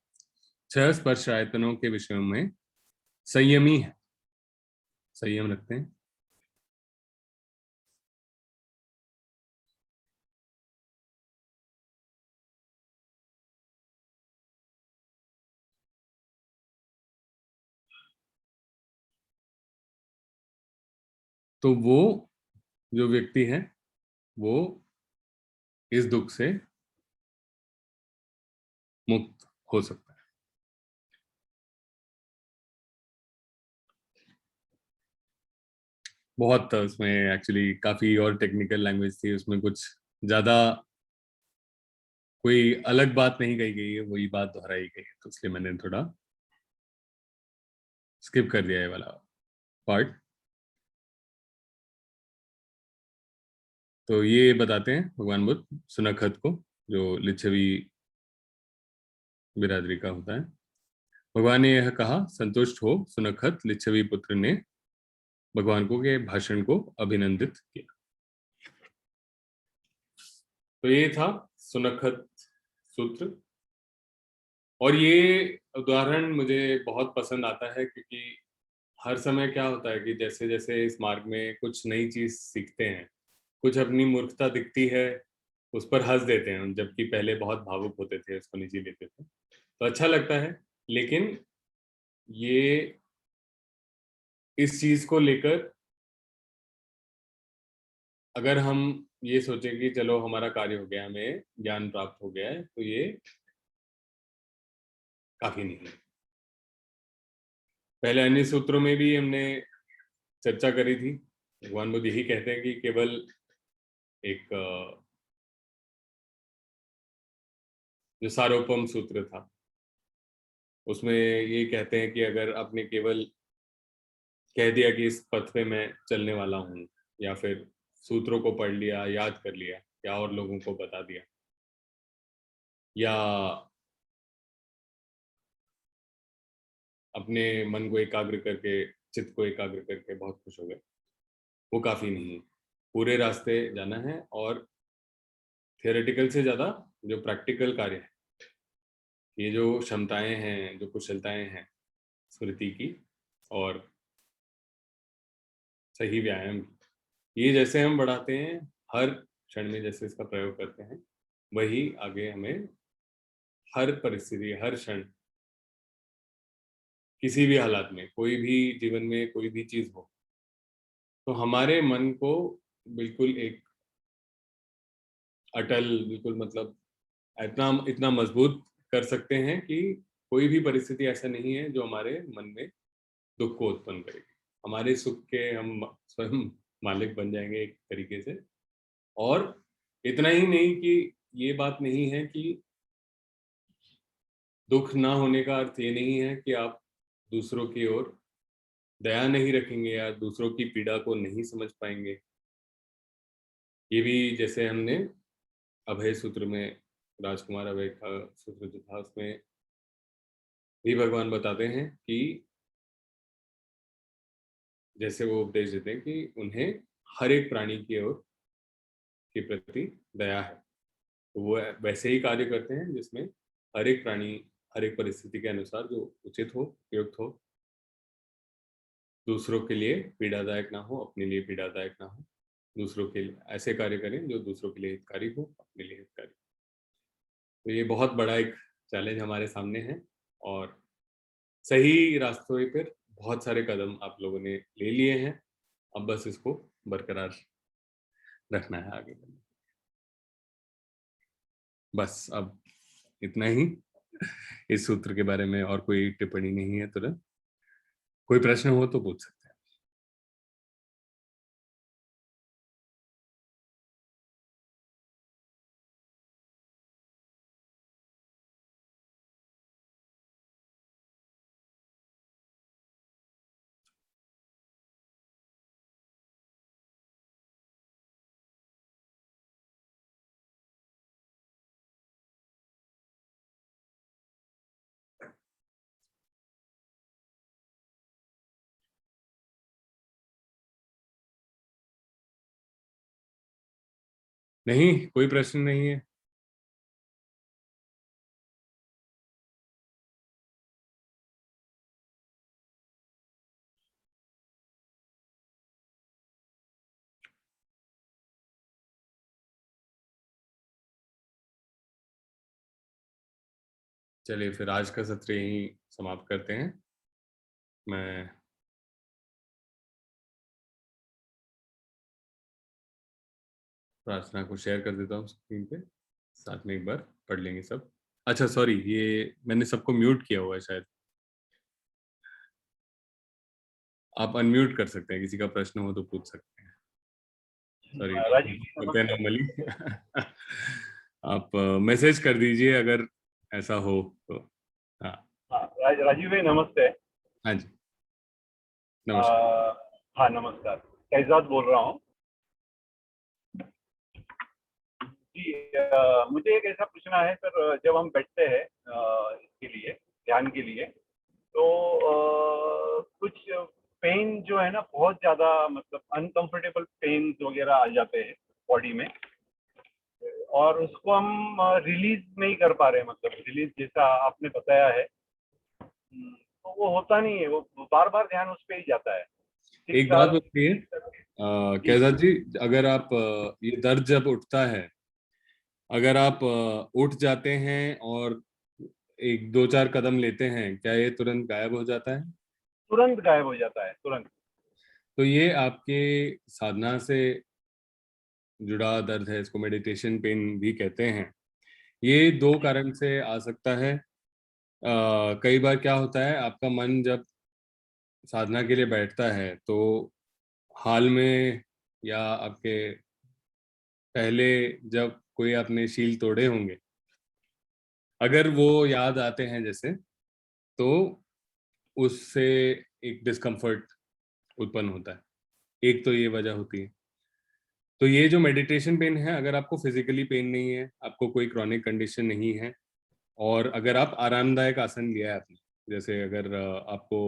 6 स्पर्श आयतनों के विषयों में संयमी है, संयम रखते हैं। तो वो जो व्यक्ति है वो इस दुख से मुक्त हो सकता है। बहुत उसमें एक्चुअली काफी और टेक्निकल लैंग्वेज थी, उसमें कुछ ज्यादा कोई अलग बात नहीं कही गई है, वही बात दोहराई गई है, तो इसलिए मैंने थोड़ा स्किप कर दिया ये वाला पार्ट। तो ये बताते हैं भगवान बुद्ध सुनखत को, जो लिच्छवी बिरादरी का होता है। भगवान ने यह कहा, संतुष्ट हो सुनखत, लिच्छवी पुत्र ने भगवान को के भाषण को अभिनंदित किया। तो ये था सुनखत सूत्र। और ये उदाहरण मुझे बहुत पसंद आता है, क्योंकि हर समय क्या होता है कि जैसे जैसे इस मार्ग में कुछ नई चीज सीखते हैं, कुछ अपनी मूर्खता दिखती है, उस पर हंस देते हैं, जबकि पहले बहुत भावुक होते थे, उसको निजी लेते थे, तो अच्छा लगता है। लेकिन ये इस चीज को लेकर अगर हम ये सोचें कि चलो हमारा कार्य हो गया, हमें ज्ञान प्राप्त हो गया है, तो ये काफी नहीं है। पहले अन्य सूत्रों में भी हमने चर्चा करी थी, भगवान बुद्ध यही कहते हैं कि केवल एक जो सारोपम सूत्र था, उसमें ये कहते हैं कि अगर आपने केवल कह दिया कि इस पथ पे मैं चलने वाला हूँ, या फिर सूत्रों को पढ़ लिया, याद कर लिया, या और लोगों को बता दिया, या अपने मन को एकाग्र करके, चित्त को एकाग्र करके बहुत खुश हो गए, वो काफी नहीं है। पूरे रास्ते जाना है, और थियोरेटिकल से ज्यादा जो प्रैक्टिकल कार्य है, ये जो क्षमताएं हैं, जो कुशलताएं हैं स्मृति की और सही व्यायाम की, ये जैसे हम बढ़ाते हैं, हर क्षण में जैसे इसका प्रयोग करते हैं, वही आगे हमें हर परिस्थिति, हर क्षण, किसी भी हालात में, कोई भी जीवन में कोई भी चीज हो, तो हमारे मन को बिल्कुल एक अटल, बिल्कुल मतलब इतना इतना मजबूत कर सकते हैं कि कोई भी परिस्थिति ऐसा नहीं है जो हमारे मन में दुख को उत्पन्न करेगी। हमारे सुख के हम स्वयं मालिक बन जाएंगे एक तरीके से। और इतना ही नहीं कि ये बात नहीं है कि दुख ना होने का अर्थ ये नहीं है कि आप दूसरों की ओर दया नहीं रखेंगे या दूसरों की पीड़ा को नहीं समझ पाएंगे। ये भी जैसे हमने अभय सूत्र में, राजकुमार अभय का सूत्र जो था, उसमें भी भगवान बताते हैं कि जैसे वो उपदेश देते हैं कि उन्हें हर एक प्राणी की ओर के प्रति दया है, तो वो वैसे ही कार्य करते हैं जिसमें हर एक प्राणी, हर एक परिस्थिति के अनुसार जो उचित हो, उपयुक्त हो, दूसरों के लिए पीड़ादायक ना हो, अपने लिए पीड़ादायक ना हो, दूसरों के लिए ऐसे कार्य करें जो दूसरों के लिए हितकारी हो, अपने लिए हितकारी। तो ये बहुत बड़ा एक चैलेंज हमारे सामने है और सही रास्तों पर बहुत सारे कदम आप लोगों ने ले लिए हैं। अब बस इसको बरकरार रखना है आगे। बस अब इतना ही इस सूत्र के बारे में, और कोई टिप्पणी नहीं है। तुरंत कोई प्रश्न हो तो पूछ सकते हैं। नहीं, कोई प्रश्न नहीं है। चलिए फिर आज का सत्र यहीं समाप्त करते हैं। मैं प्रार्थना को शेयर कर देता हूँ स्क्रीन पे, साथ में एक बार पढ़ लेंगे सब। अच्छा सॉरी, ये मैंने सबको म्यूट किया हुआ है शायद। आप अनम्यूट कर सकते हैं, किसी का प्रश्न हो तो पूछ सकते हैं। सॉरी, राजीव जी करते हैं नमस्ते। नॉर्मली। आप मैसेज कर दीजिए अगर ऐसा हो तो। हाँ। हाँ, राजीव भाई नमस्ते। हाँ जी, नमस्कार। हाँ नमस्कार, कैजाद बोल रहा हूँ जी। मुझे एक ऐसा पूछना है सर, जब हम बैठते हैं इसके लिए, ध्यान के लिए, तो कुछ पेन जो है ना बहुत ज़्यादा, मतलब अनकंफर्टेबल पेन वगैरह आ जाते हैं बॉडी में, और उसको हम रिलीज नहीं कर पा रहे, मतलब रिलीज जैसा आपने बताया है, तो वो होता नहीं है, वो बार बार ध्यान उस पर ही जाता है। एक बात ठीक बताइए जी। कैजाद जी, अगर आप ये दर्द जब उठता है, अगर आप उठ जाते हैं और एक दो चार कदम लेते हैं, क्या ये तुरंत गायब हो जाता है? तुरंत गायब हो जाता है, तुरंत। तो ये आपके साधना से जुड़ा दर्द है, इसको मेडिटेशन पेन भी कहते हैं। ये दो कारण से आ सकता है। कई बार क्या होता है, आपका मन जब साधना के लिए बैठता है तो हाल में या आपके पहले जब कोई आपने शील तोड़े होंगे, अगर वो याद आते हैं जैसे, तो उससे एक डिस्कम्फर्ट उत्पन्न होता है। एक तो ये वजह होती है। तो ये जो मेडिटेशन पेन है, अगर आपको फिजिकली पेन नहीं है, आपको कोई क्रॉनिक कंडीशन नहीं है, और अगर आप आरामदायक आसन लिया है आपने, जैसे अगर आपको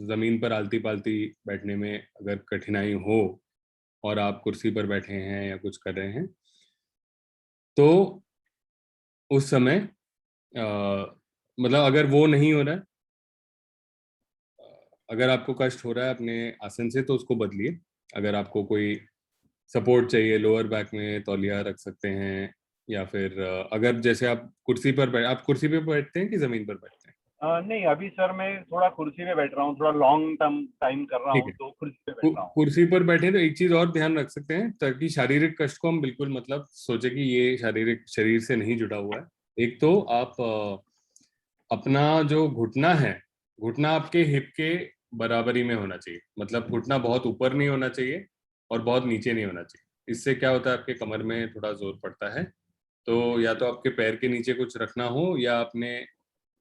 जमीन पर आलती पालती बैठने में अगर कठिनाई हो और आप कुर्सी पर बैठे हैं या कुछ कर रहे हैं, तो उस समय मतलब अगर वो नहीं हो रहा है, अगर आपको कष्ट हो रहा है अपने आसन से, तो उसको बदलिए। अगर आपको कोई सपोर्ट चाहिए, लोअर बैक में तौलिया रख सकते हैं, या फिर अगर जैसे आप कुर्सी पर आप कुर्सी पे बैठते हैं कि जमीन पर बैठते हैं? नहीं, अभी सर मैं थोड़ा कुर्सी पे बैठ रहा हूँ, थोड़ा लॉन्ग टर्म टाइम कर रहा ठीक हूँ, है। तो कुर्सी पे बैठ रहा हूँ। कुर्सी पर बैठे तो एक चीज और ध्यान रख सकते हैं, ताकि शारीरिक कष्ट को हम बिल्कुल मतलब सोचे कि ये शारीरिक शरीर से नहीं जुड़ा हुआ है। एक तो आप अपना जो घुटना है, घुटना आपके हिप के बराबरी में होना चाहिए। मतलब घुटना बहुत ऊपर नहीं होना चाहिए और बहुत नीचे नहीं होना चाहिए। इससे क्या होता है, आपके कमर में थोड़ा जोर पड़ता है। तो या तो आपके पैर के नीचे कुछ रखना हो, या अपने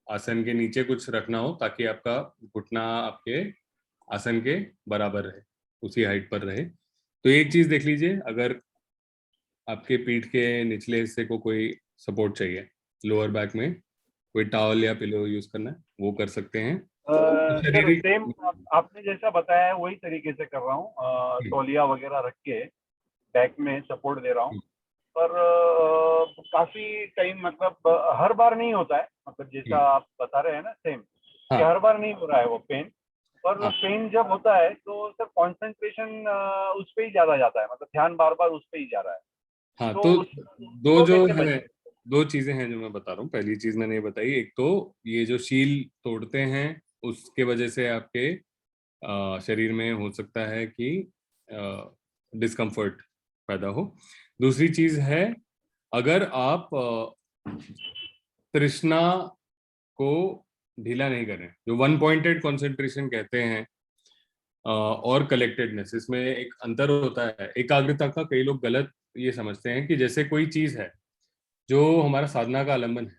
आसन के नीचे कुछ रखना हो, ताकि आपका घुटना आपके आसन के बराबर रहे, उसी हाइट पर रहे। तो एक चीज देख लीजिए, अगर आपके पीठ के निचले हिस्से को कोई सपोर्ट चाहिए, लोअर बैक में कोई टॉवल या पिलो यूज करना है, वो कर सकते हैं। सर शारीरिक। सेम आपने जैसा बताया है वही तरीके से कर रहा हूँ, तौलिया वगैरह रख के बैक में सपोर्ट दे रहा हूँ। पर काफी टाइम, मतलब हर बार नहीं होता है, मतलब जैसा आप बता रहे हैं ना, सेम कि हाँ हर बार नहीं हो रहा है वो पेन। पर हाँ पेन जब होता है तो सर कंसंट्रेशन उस पे ही ज्यादा जाता है, मतलब ध्यान बार बार उस पे ही जा रहा है। हाँ। तो तो दो उसको जो कैसे है, बचे? दो चीजें हैं जो मैं बता रहा हूँ। पहली चीज मैंने ये बताई, एक तो ये जो शील तोड़ते हैं उसके वजह से आपके शरीर में हो सकता है कि डिस्कम्फर्ट पैदा हो। दूसरी चीज है, अगर आप तृष्णा को ढीला नहीं करें, जो वन पॉइंटेड कंसंट्रेशन कहते हैं, और कलेक्टेडनेस, इसमें एक अंतर होता है। एकाग्रता का कई लोग गलत ये समझते हैं कि जैसे कोई चीज है जो हमारा साधना का आलम्बन है,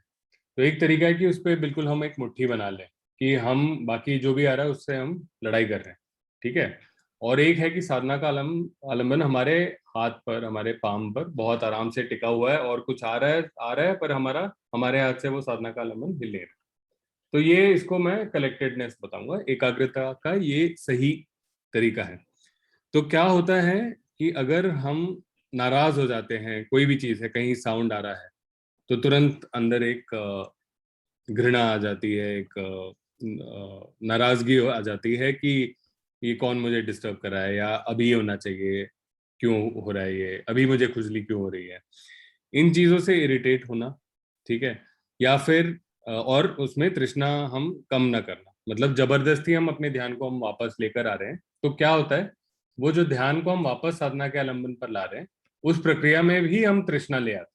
तो एक तरीका है कि उस पर बिल्कुल हम एक मुट्ठी बना लें कि हम बाकी जो भी आ रहा है उससे हम लड़ाई कर रहे हैं, ठीक है। और एक है कि साधना का आलम्बन हमारे हाथ पर, हमारे पाम पर बहुत आराम से टिका हुआ है, और कुछ आ रहा है पर हमारे हाथ से वो साधना का आलम्बन हिल नहीं रहा। तो ये, इसको मैं कलेक्टेडनेस बताऊंगा, एकाग्रता का ये सही तरीका है। तो क्या होता है कि अगर हम नाराज हो जाते हैं, कोई भी चीज है, कहीं साउंड आ रहा है, तो तुरंत अंदर एक घृणा आ जाती है, एक नाराजगी आ जाती है कि ये कौन मुझे डिस्टर्ब कर रहा है, या अभी होना चाहिए, क्यों हो रहा है ये, अभी मुझे खुजली क्यों हो रही है। इन चीजों से इरिटेट होना, ठीक है। या फिर और उसमें तृष्णा हम कम ना करना, मतलब जबरदस्ती हम अपने ध्यान को हम वापस लेकर आ रहे हैं, तो क्या होता है, वो जो ध्यान को हम वापस साधना के आलंबन पर ला रहे हैं, उस प्रक्रिया में भी हम तृष्णा ले आते हैं।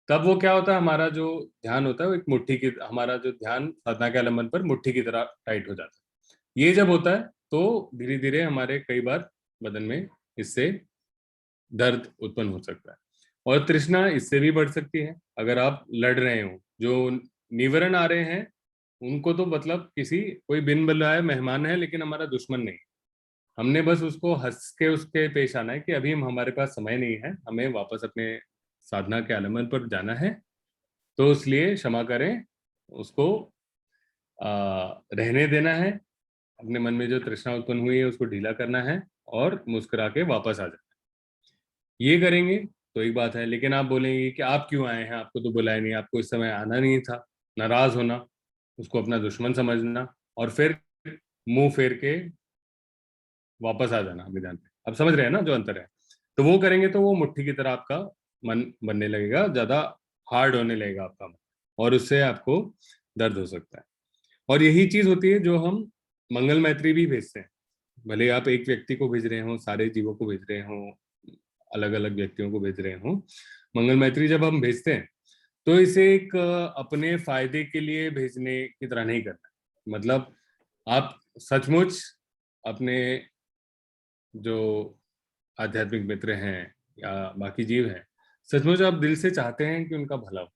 तब वो क्या होता है, हमारा जो ध्यान होता है वो एक मुट्ठी की, हमारा जो ध्यान साधना के आलंबन पर मुट्ठी की तरह टाइट हो जाता है। ये जब होता है तो धीरे धीरे हमारे कई बार बदन में इससे दर्द उत्पन्न हो सकता है। और तृष्णा इससे भी बढ़ सकती है, अगर आप लड़ रहे हो, जो निवरण आ रहे हैं उनको तो मतलब किसी, कोई बिन बुलाए मेहमान है लेकिन हमारा दुश्मन नहीं। हमने बस उसको हंस के उसके पेश आना है कि अभी हमारे पास समय नहीं है, हमें वापस अपने साधना के आलम्बन पर जाना है, तो इसलिए क्षमा करें, उसको रहने देना है, अपने मन में जो तृष्णा उत्पन्न हुई है उसको ढीला करना है, और मुस्कुरा के वापस आ जाना है। ये करेंगे तो एक बात है, लेकिन आप बोलेंगे कि आप क्यों आए हैं, आपको तो बुलाया नहीं, आपको इस समय आना नहीं था, नाराज होना, उसको अपना दुश्मन समझना, और फिर मुंह फेर के वापस आ जाना मैदान पे। अब समझ रहे हैं ना जो अंतर है। तो वो करेंगे तो वो मुट्ठी की तरह आपका मन बनने लगेगा, ज्यादा हार्ड होने लगेगा आपका मन, और उससे आपको दर्द हो सकता है। और यही चीज होती है जो हम मंगल मैत्री भी भेजते हैं। भले आप एक व्यक्ति को भेज रहे हो, सारे जीवों को भेज रहे हो, अलग अलग व्यक्तियों को भेज रहे हो, मंगल मैत्री जब हम भेजते हैं तो इसे एक अपने फायदे के लिए भेजने की तरह नहीं करना है। मतलब आप सचमुच अपने जो आध्यात्मिक मित्र हैं या बाकी जीव हैं, सचमुच आप दिल से चाहते हैं कि उनका भला हो,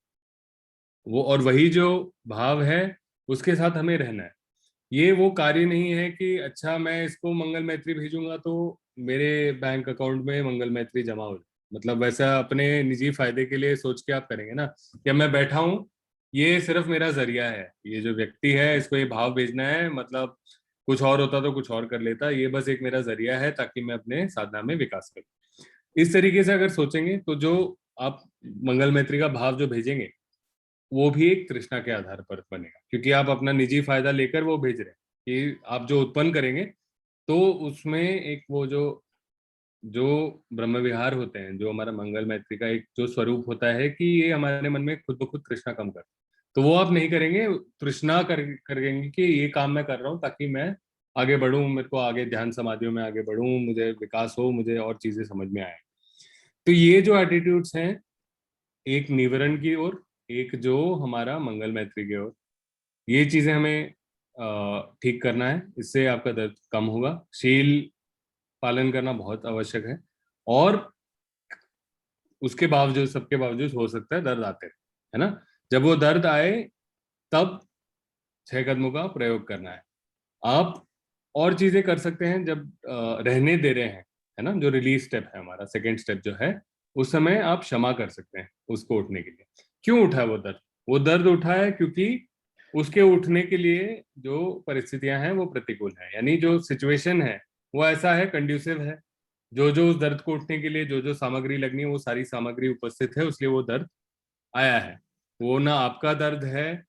वो, और वही जो भाव है उसके साथ हमें रहना है। ये वो कार्य नहीं है कि अच्छा मैं इसको मंगल मैत्री भेजूंगा तो मेरे बैंक अकाउंट में मंगल मैत्री जमा हो जाए, मतलब वैसा अपने निजी फायदे के लिए सोच के आप करेंगे ना, कि मैं बैठा हूं, ये सिर्फ मेरा जरिया है, ये जो व्यक्ति है इसको ये भाव भेजना है, मतलब कुछ और होता तो कुछ और कर लेता, ये बस एक मेरा जरिया है ताकि मैं अपने साधना में विकास करूं। इस तरीके से अगर सोचेंगे तो जो आप मंगल मैत्री का भाव जो भेजेंगे वो भी एक तृष्णा के आधार पर बनेगा, क्योंकि आप अपना निजी फायदा लेकर वो भेज रहे हैं। कि आप जो उत्पन्न करेंगे तो उसमें एक वो जो जो ब्रह्म विहार होते हैं, जो हमारा मंगल मैत्री का एक जो स्वरूप होता है कि ये हमारे मन में खुद ब खुद तृष्णा कम कर, तो वो आप नहीं करेंगे, तृष्णा करेंगे कि ये काम मैं कर रहा हूँ ताकि मैं आगे बढ़ूं, मेरे को आगे ध्यान समाधियों में आगे बढ़ूं, मुझे विकास हो, मुझे और चीजें समझ में आए। तो ये जो एटीट्यूड्स हैं, एक निवरण की ओर, एक जो हमारा मंगल मैत्री की ओर, ये चीजें हमें ठीक करना है, इससे आपका दर्द कम होगा। शील पालन करना बहुत आवश्यक है, और उसके बावजूद, सबके बावजूद हो सकता है दर्द आते रहे, है ना। जब वो दर्द आए तब 6 कदमों का प्रयोग करना है। आप और चीजें कर सकते हैं जब रहने दे रहे हैं, है ना, जो रिलीज स्टेप है हमारा, सेकेंड स्टेप जो है, उस समय आप क्षमा कर सकते हैं उसको उठने के लिए। क्यों उठा वो दर्द, वो दर्द उठा है क्योंकि उसके उठने के लिए जो परिस्थितियां हैं वो प्रतिकूल है, यानी जो सिचुएशन है वो ऐसा है, कंड्यूसिव है, जो जो उस दर्द को उठने के लिए जो जो सामग्री लगनी है वो सारी सामग्री उपस्थित है, इसलिए वो दर्द आया है। वो ना आपका दर्द है,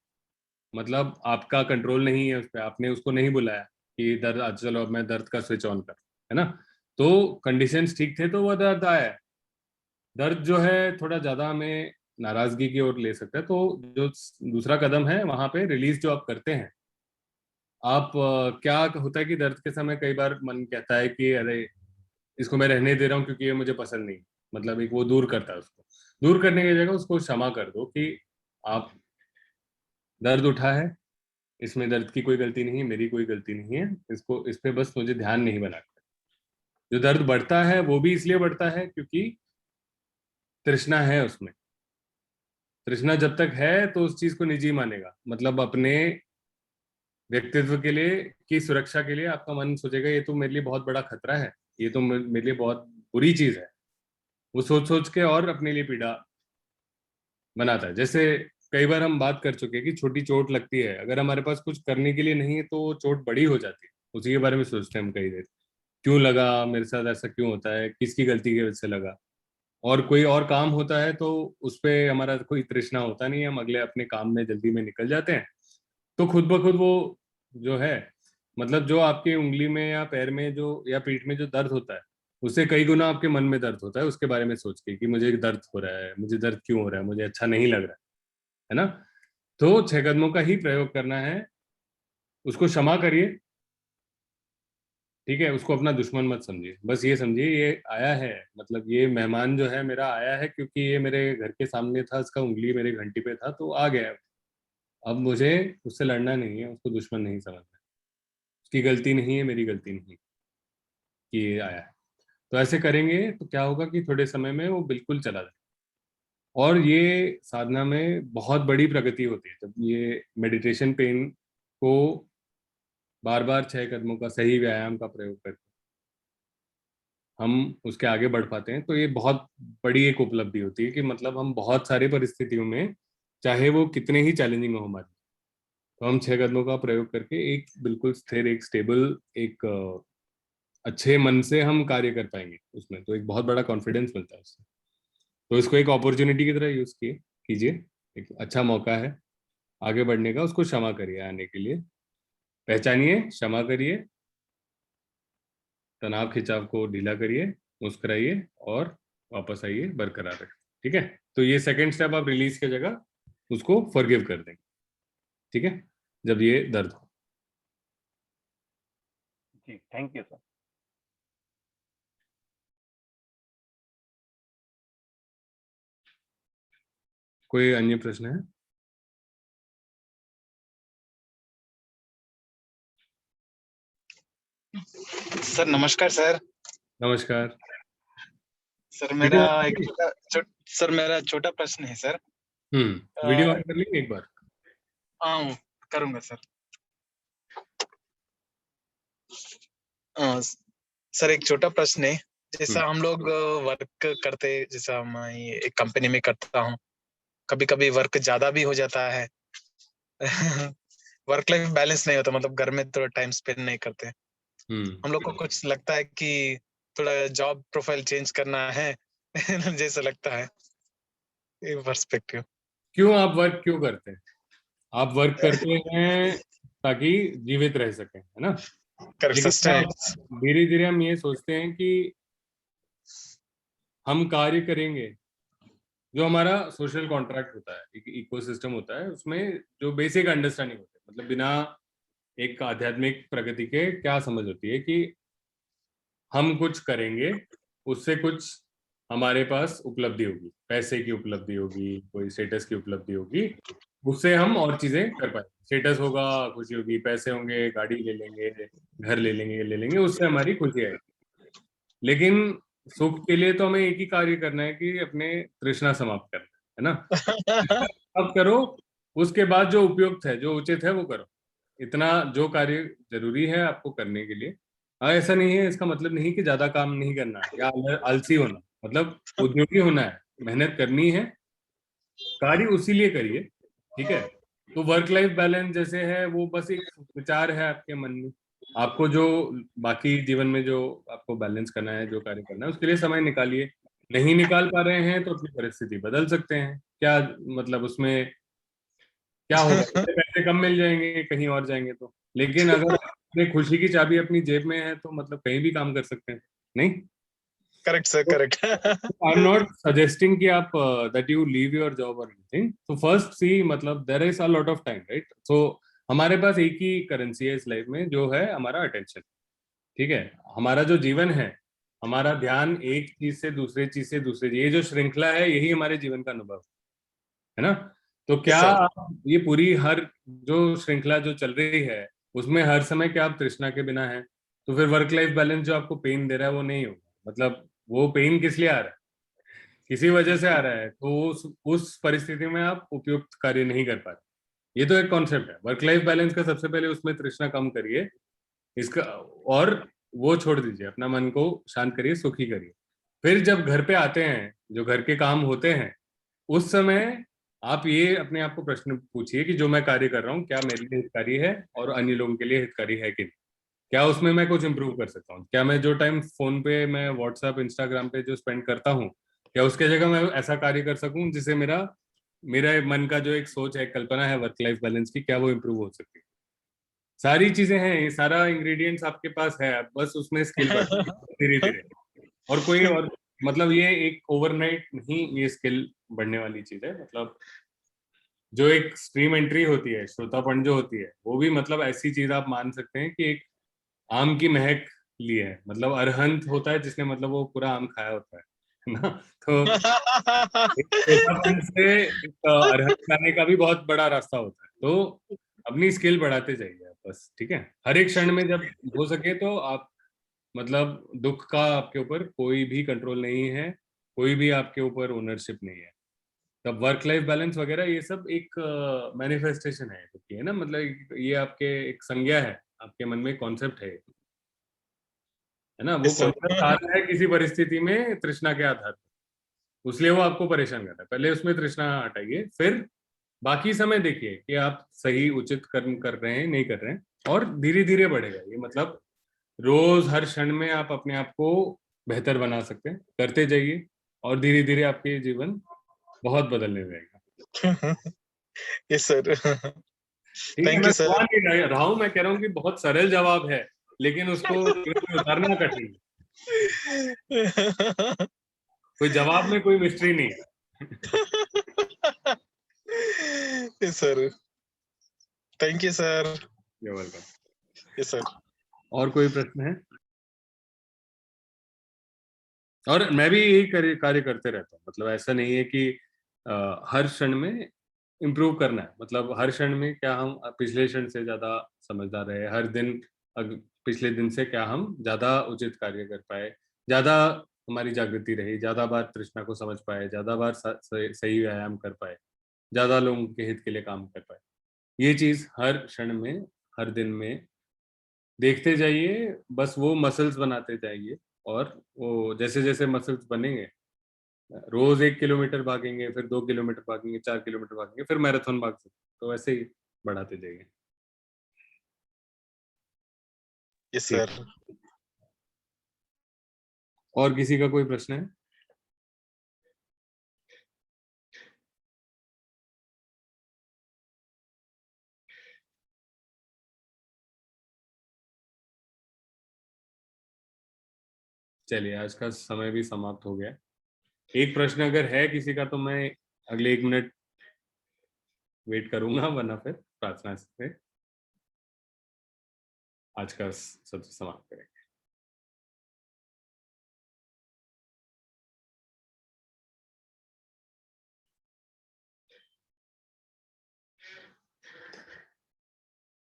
मतलब आपका कंट्रोल नहीं है उस पर, आपने उसको नहीं बुलाया कि दर्द, आज चलो अब मैं दर्द का स्विच ऑन कर, है ना। तो कंडीशंस ठीक थे तो वो दर्द आया है। दर्द जो है थोड़ा ज्यादा हमें नाराजगी की ओर ले सकता है। तो जो दूसरा कदम है वहां पे रिलीज जो आप करते हैं, आप क्या होता है कि दर्द के समय कई बार मन कहता है कि अरे इसको मैं रहने दे रहा हूँ क्योंकि ये मुझे पसंद नहीं, मतलब एक वो दूर करता है उसको। दूर करने की जगह उसको क्षमा कर दो कि आप, दर्द उठा है, इसमें दर्द की कोई गलती नहीं, मेरी कोई गलती नहीं है, इसको इस पे बस मुझे ध्यान नहीं बना। जो दर्द बढ़ता है वो भी इसलिए बढ़ता है क्योंकि तृष्णा है उसमें। तृष्णा जब तक है तो उस चीज को निजी मानेगा, मतलब अपने व्यक्तित्व के लिए, की सुरक्षा के लिए आपका मन सोचेगा ये तो मेरे लिए बहुत बड़ा खतरा है, ये तो मेरे लिए बहुत बुरी चीज है। वो सोच सोच के और अपने लिए पीड़ा बनाता है। जैसे कई बार हम बात कर चुके हैं कि छोटी चोट लगती है, अगर हमारे पास कुछ करने के लिए नहीं है तो वो चोट बड़ी हो जाती है। उसी के बारे में सोचते हैं हम कई देर, क्यों लगा मेरे साथ, ऐसा क्यों होता है, किसकी गलती की वजह से लगा। और कोई और काम होता है तो उस पे हमारा कोई तृष्णा होता नहीं है, हम अगले अपने काम में जल्दी में निकल जाते हैं। तो खुद ब खुद वो जो है, मतलब जो आपकी उंगली में या पैर में जो या पीठ में जो दर्द होता है, उससे कई गुना आपके मन में दर्द होता है उसके बारे में सोच के कि मुझे दर्द हो रहा है, मुझे दर्द क्यों हो रहा है, मुझे अच्छा नहीं लग रहा है ना। तो 6 कदमों का ही प्रयोग करना है। उसको क्षमा करिए, ठीक है, उसको अपना दुश्मन मत समझिए। बस ये समझिए ये आया है, मतलब ये मेहमान जो है मेरा आया है क्योंकि ये मेरे घर के सामने था, इसका उंगली मेरे घंटी पे था तो आ गया। अब मुझे उससे लड़ना नहीं है, उसको दुश्मन नहीं समझना। उसकी गलती नहीं है, मेरी गलती नहीं कि ये आया है। तो ऐसे करेंगे तो क्या होगा कि थोड़े समय में वो बिल्कुल चला जाए। और ये साधना में बहुत बड़ी प्रगति होती है जब ये मेडिटेशन पेन को बार बार 6 कदमों का सही व्यायाम का प्रयोग करके हम उसके आगे बढ़ पाते हैं। तो ये बहुत बड़ी एक उपलब्धि होती है कि मतलब हम बहुत सारी परिस्थितियों में, चाहे वो कितने ही चैलेंजिंग हो हमारे, तो हम 6 कदमों का प्रयोग करके एक बिल्कुल स्थिर, एक स्टेबल, एक अच्छे मन से हम कार्य कर पाएंगे उसमें। तो एक बहुत बड़ा कॉन्फिडेंस मिलता है उससे। तो इसको एक अपॉर्चुनिटी की तरह यूज कीजिए। एक अच्छा मौका है आगे बढ़ने का, उसको क्षमा करिए आने के लिए। पहचानिए, क्षमा करिए, तनाव खिंचाव को ढीला करिए, मुस्कुराइए और वापस आइए बरकरार रखें। ठीक है, तो ये सेकंड स्टेप आप रिलीज की जगह उसको फॉरगिव कर देंगे। ठीक है, जब ये दर्द हो। जी, थैंक यू सर। कोई अन्य प्रश्न है? सर नमस्कार सर। नमस्कार। सर मेरा वीडियो ऑन एक करिए। सर मेरा छोटा प्रश्न है सर। वीडियो अ, ऑन कर लेंगे एक बार। हाँ करूंगा सर। सर एक छोटा प्रश्न है। हम्म जैसा हम लोग वर्क करते, जैसा मैं ये एक कंपनी में करता हूँ, कभी कभी वर्क ज्यादा भी हो जाता है। वर्क लाइफ बैलेंस नहीं होता, मतलब घर में थोड़ा टाइम स्पेंड नहीं करते। हम्म हम लोग को कुछ लगता है कि थोड़ा जॉब प्रोफाइल चेंज करना है। जैसा लगता है ये पर्सपेक्टिव। क्यों आप वर्क क्यों करते हैं? आप वर्क करते हैं ताकि जीवित रह सकें, है ना। करेक्ट लेकिन क्या सस्टेनेंस। होता है, धीरे धीरे हम ये सोचते हैं कि हम कार्य करेंगे। जो हमारा सोशल कॉन्ट्रैक्ट होता है, एक इकोसिस्टम होता है, उसमें जो बेसिक अंडरस्टैंडिंग होती है, मतलब बिना एक आध्यात्मिक प्रगति के क्या समझ होती है कि हम कुछ करेंगे, उससे कुछ हमारे पास उपलब्धि होगी, पैसे की उपलब्धि होगी, कोई स्टेटस की उपलब्धि होगी, उससे हम और चीजें कर पाएंगे। स्टेटस होगा, खुशी होगी, पैसे होंगे, गाड़ी ले लेंगे, घर ले लेंगे, ये ले लेंगे, उससे हमारी खुशी आएगी। लेकिन सुख के लिए तो हमें एक ही कार्य करना है कि अपने तृष्णा समाप्त करना है ना। अब करो, उसके बाद जो उपयुक्त है, जो उचित है वो करो। इतना जो कार्य जरूरी है आपको करने के लिए। हाँ, ऐसा नहीं है, इसका मतलब नहीं कि ज्यादा काम नहीं करना है या आलसी होना, मतलब उद्योगी होना है, मेहनत करनी है, कार्य उसी लिए करिए। ठीक है, तो वर्क लाइफ बैलेंस जैसे है वो बस एक विचार है आपके मन में। आपको जो बाकी जीवन में जो आपको बैलेंस करना है, जो कार्य करना है, उसके लिए समय निकालिए। नहीं निकाल पा रहे हैं तो अपनी परिस्थिति बदल सकते हैं, क्या मतलब उसमें क्या होगा, उससे पैसे कम मिल जाएंगे कहीं और जाएंगे तो। लेकिन अगर अपने खुशी की चाबी अपनी जेब में है तो मतलब कहीं भी काम कर सकते हैं, नहीं। Correct sir, correct. I am not suggesting कि आप that you leave your job और एनीथिंग। तो फर्स्ट सी मतलब there is a lot of time, right? So हमारे पास एक ही करेंसी है इस लाइफ में, जो है हमारा अटेंशन। ठीक है, हमारा जो जीवन है, हमारा ध्यान एक चीज से दूसरे चीज से दूसरे, ये जो श्रृंखला है, यही हमारे जीवन का अनुभव है ना। तो क्या सर। आप ये पूरी हर जो श्रृंखला जो चल रही है, उसमें हर समय क्या आप तृष्णा के बिना है? तो फिर वर्क लाइफ बैलेंस जो आपको पेन दे रहा है वो नहीं होगा। मतलब वो पेन किस लिए आ रहा है? किसी वजह से आ रहा है, तो उस परिस्थिति में आप उपयुक्त कार्य नहीं कर पा रहे। ये तो एक कॉन्सेप्ट है वर्क लाइफ बैलेंस का। सबसे पहले उसमें तृष्णा कम करिए इसका, और वो छोड़ दीजिए, अपना मन को शांत करिए, सुखी करिए। फिर जब घर पे आते हैं, जो घर के काम होते हैं, उस समय आप ये अपने आप को प्रश्न पूछिए कि जो मैं कार्य कर रहा हूँ, क्या मेरे लिए हितकारी है और अन्य लोगों के लिए हितकारी है कि नहीं? क्या उसमें मैं कुछ इम्प्रूव कर सकता हूँ? क्या मैं जो टाइम फोन पे, मैं व्हाट्सएप, इंस्टाग्राम पे जो स्पेंड करता हूँ, क्या उसके जगह मैं ऐसा कार्य कर सकूं जिससे मेरा मेरा मन का जो एक सोच है, कल्पना है वर्क लाइफ बैलेंस की, क्या वो इम्प्रूव हो सकती है? सारी चीजें हैं, ये सारा इंग्रेडिएंट्स आपके पास है, आप बस उसमें स्किल बढ़ाइए धीरे धीरे। और कोई और मतलब ये एक ओवरनाइट नहीं, ये स्किल बढ़ने वाली चीज है। मतलब जो एक स्ट्रीम एंट्री होती है, श्रोतापन जो होती है, वो भी मतलब ऐसी चीज आप मान सकते हैं कि एक आम की महक ली है। मतलब अरहंत होता है जिसने मतलब वो पूरा आम खाया होता है ना। तो एक श्रोतापन से एक अरहंत खाने का भी बहुत बड़ा रास्ता होता है। तो अपनी स्किल बढ़ाते जाइए आप बस, ठीक है? हर एक क्षण में जब हो सके तो आप मतलब दुख का आपके ऊपर कोई भी कंट्रोल नहीं है, कोई भी आपके ऊपर ओनरशिप नहीं है। तब वर्क लाइफ बैलेंस वगैरह ये सब एक मैनिफेस्टेशन है दुख की, है ना। मतलब ये आपके एक संज्ञा है, आपके मन में कॉन्सेप्ट है ना। वो यस कॉन्सेप्ट आ सर। रहा है किसी परिस्थिति में तृष्णा के आधार पर, इसलिए वो आपको परेशान कर रहा है। पहले उसमें तृष्णा हटाइए, फिर बाकी समय देखिए कि आप सही उचित कर्म कर रहे हैं नहीं कर रहे हैं, और धीरे धीरे बढ़ेगा ये। मतलब रोज हर क्षण में आप अपने आप को बेहतर बना सकते हैं, करते जाइए, और धीरे धीरे आपके जीवन बहुत बदलने लगेगा। Yes sir. ठीक है, थैंक मैं यू सुना सर। नहीं रहा हूँ, मैं कह रहा हूँ कि बहुत सरल जवाब है, लेकिन उसको जीवन में उतारना कठिन है। कोई जवाब में कोई मिस्ट्री नहीं है। Yes sir. Thank you sir. You're welcome। Yes sir. और कोई प्रश्न है? और मैं भी यही कार्य करते रहता हूँ। मतलब ऐसा नहीं है कि हर क्षण में इम्प्रूव करना है। मतलब हर क्षण में क्या हम पिछले क्षण से ज्यादा समझदार रहे, हर दिन पिछले दिन से क्या हम ज्यादा उचित कार्य कर पाए, ज्यादा हमारी जागृति रही, ज्यादा बार तृष्णा को समझ पाए, ज्यादा बार सही व्यायाम कर पाए, ज्यादा लोगों के हित के लिए काम कर पाए। ये चीज हर क्षण में, हर दिन में देखते जाइए, बस वो मसल्स बनाते जाइए। और वो जैसे जैसे मसल्स बनेंगे, रोज 1 किलोमीटर भागेंगे, फिर 2 किलोमीटर भागेंगे, 4 किलोमीटर भागेंगे, फिर मैराथन भाग सकते, तो ऐसे ही बढ़ाते जाइए। यस ठीक। सर। और किसी का कोई प्रश्न है? चलिए, आज का समय भी समाप्त हो गया। एक प्रश्न अगर है किसी का तो मैं अगले 1 मिनट वेट करूंगा, वरना फिर प्रार्थना से आज का सत्र समाप्त करेंगे।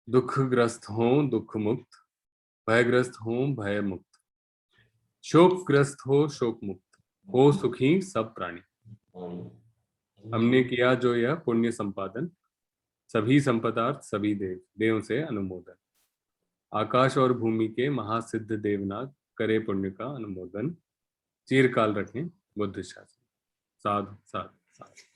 दुखग्रस्त हो दुख मुक्त, भयग्रस्त हो भय मुक्त, शोकग्रस्त हो शोक मुक्त, हो सुखी सब प्राणी। हमने किया जो यह पुण्य संपादन, सभी संपदार्थ सभी देव देव से अनुमोदन। आकाश और भूमि के महासिद्ध देवनाग, करे पुण्य का अनुमोदन। चिरकाल रखें बुद्ध शासन। साधु साधु साधु।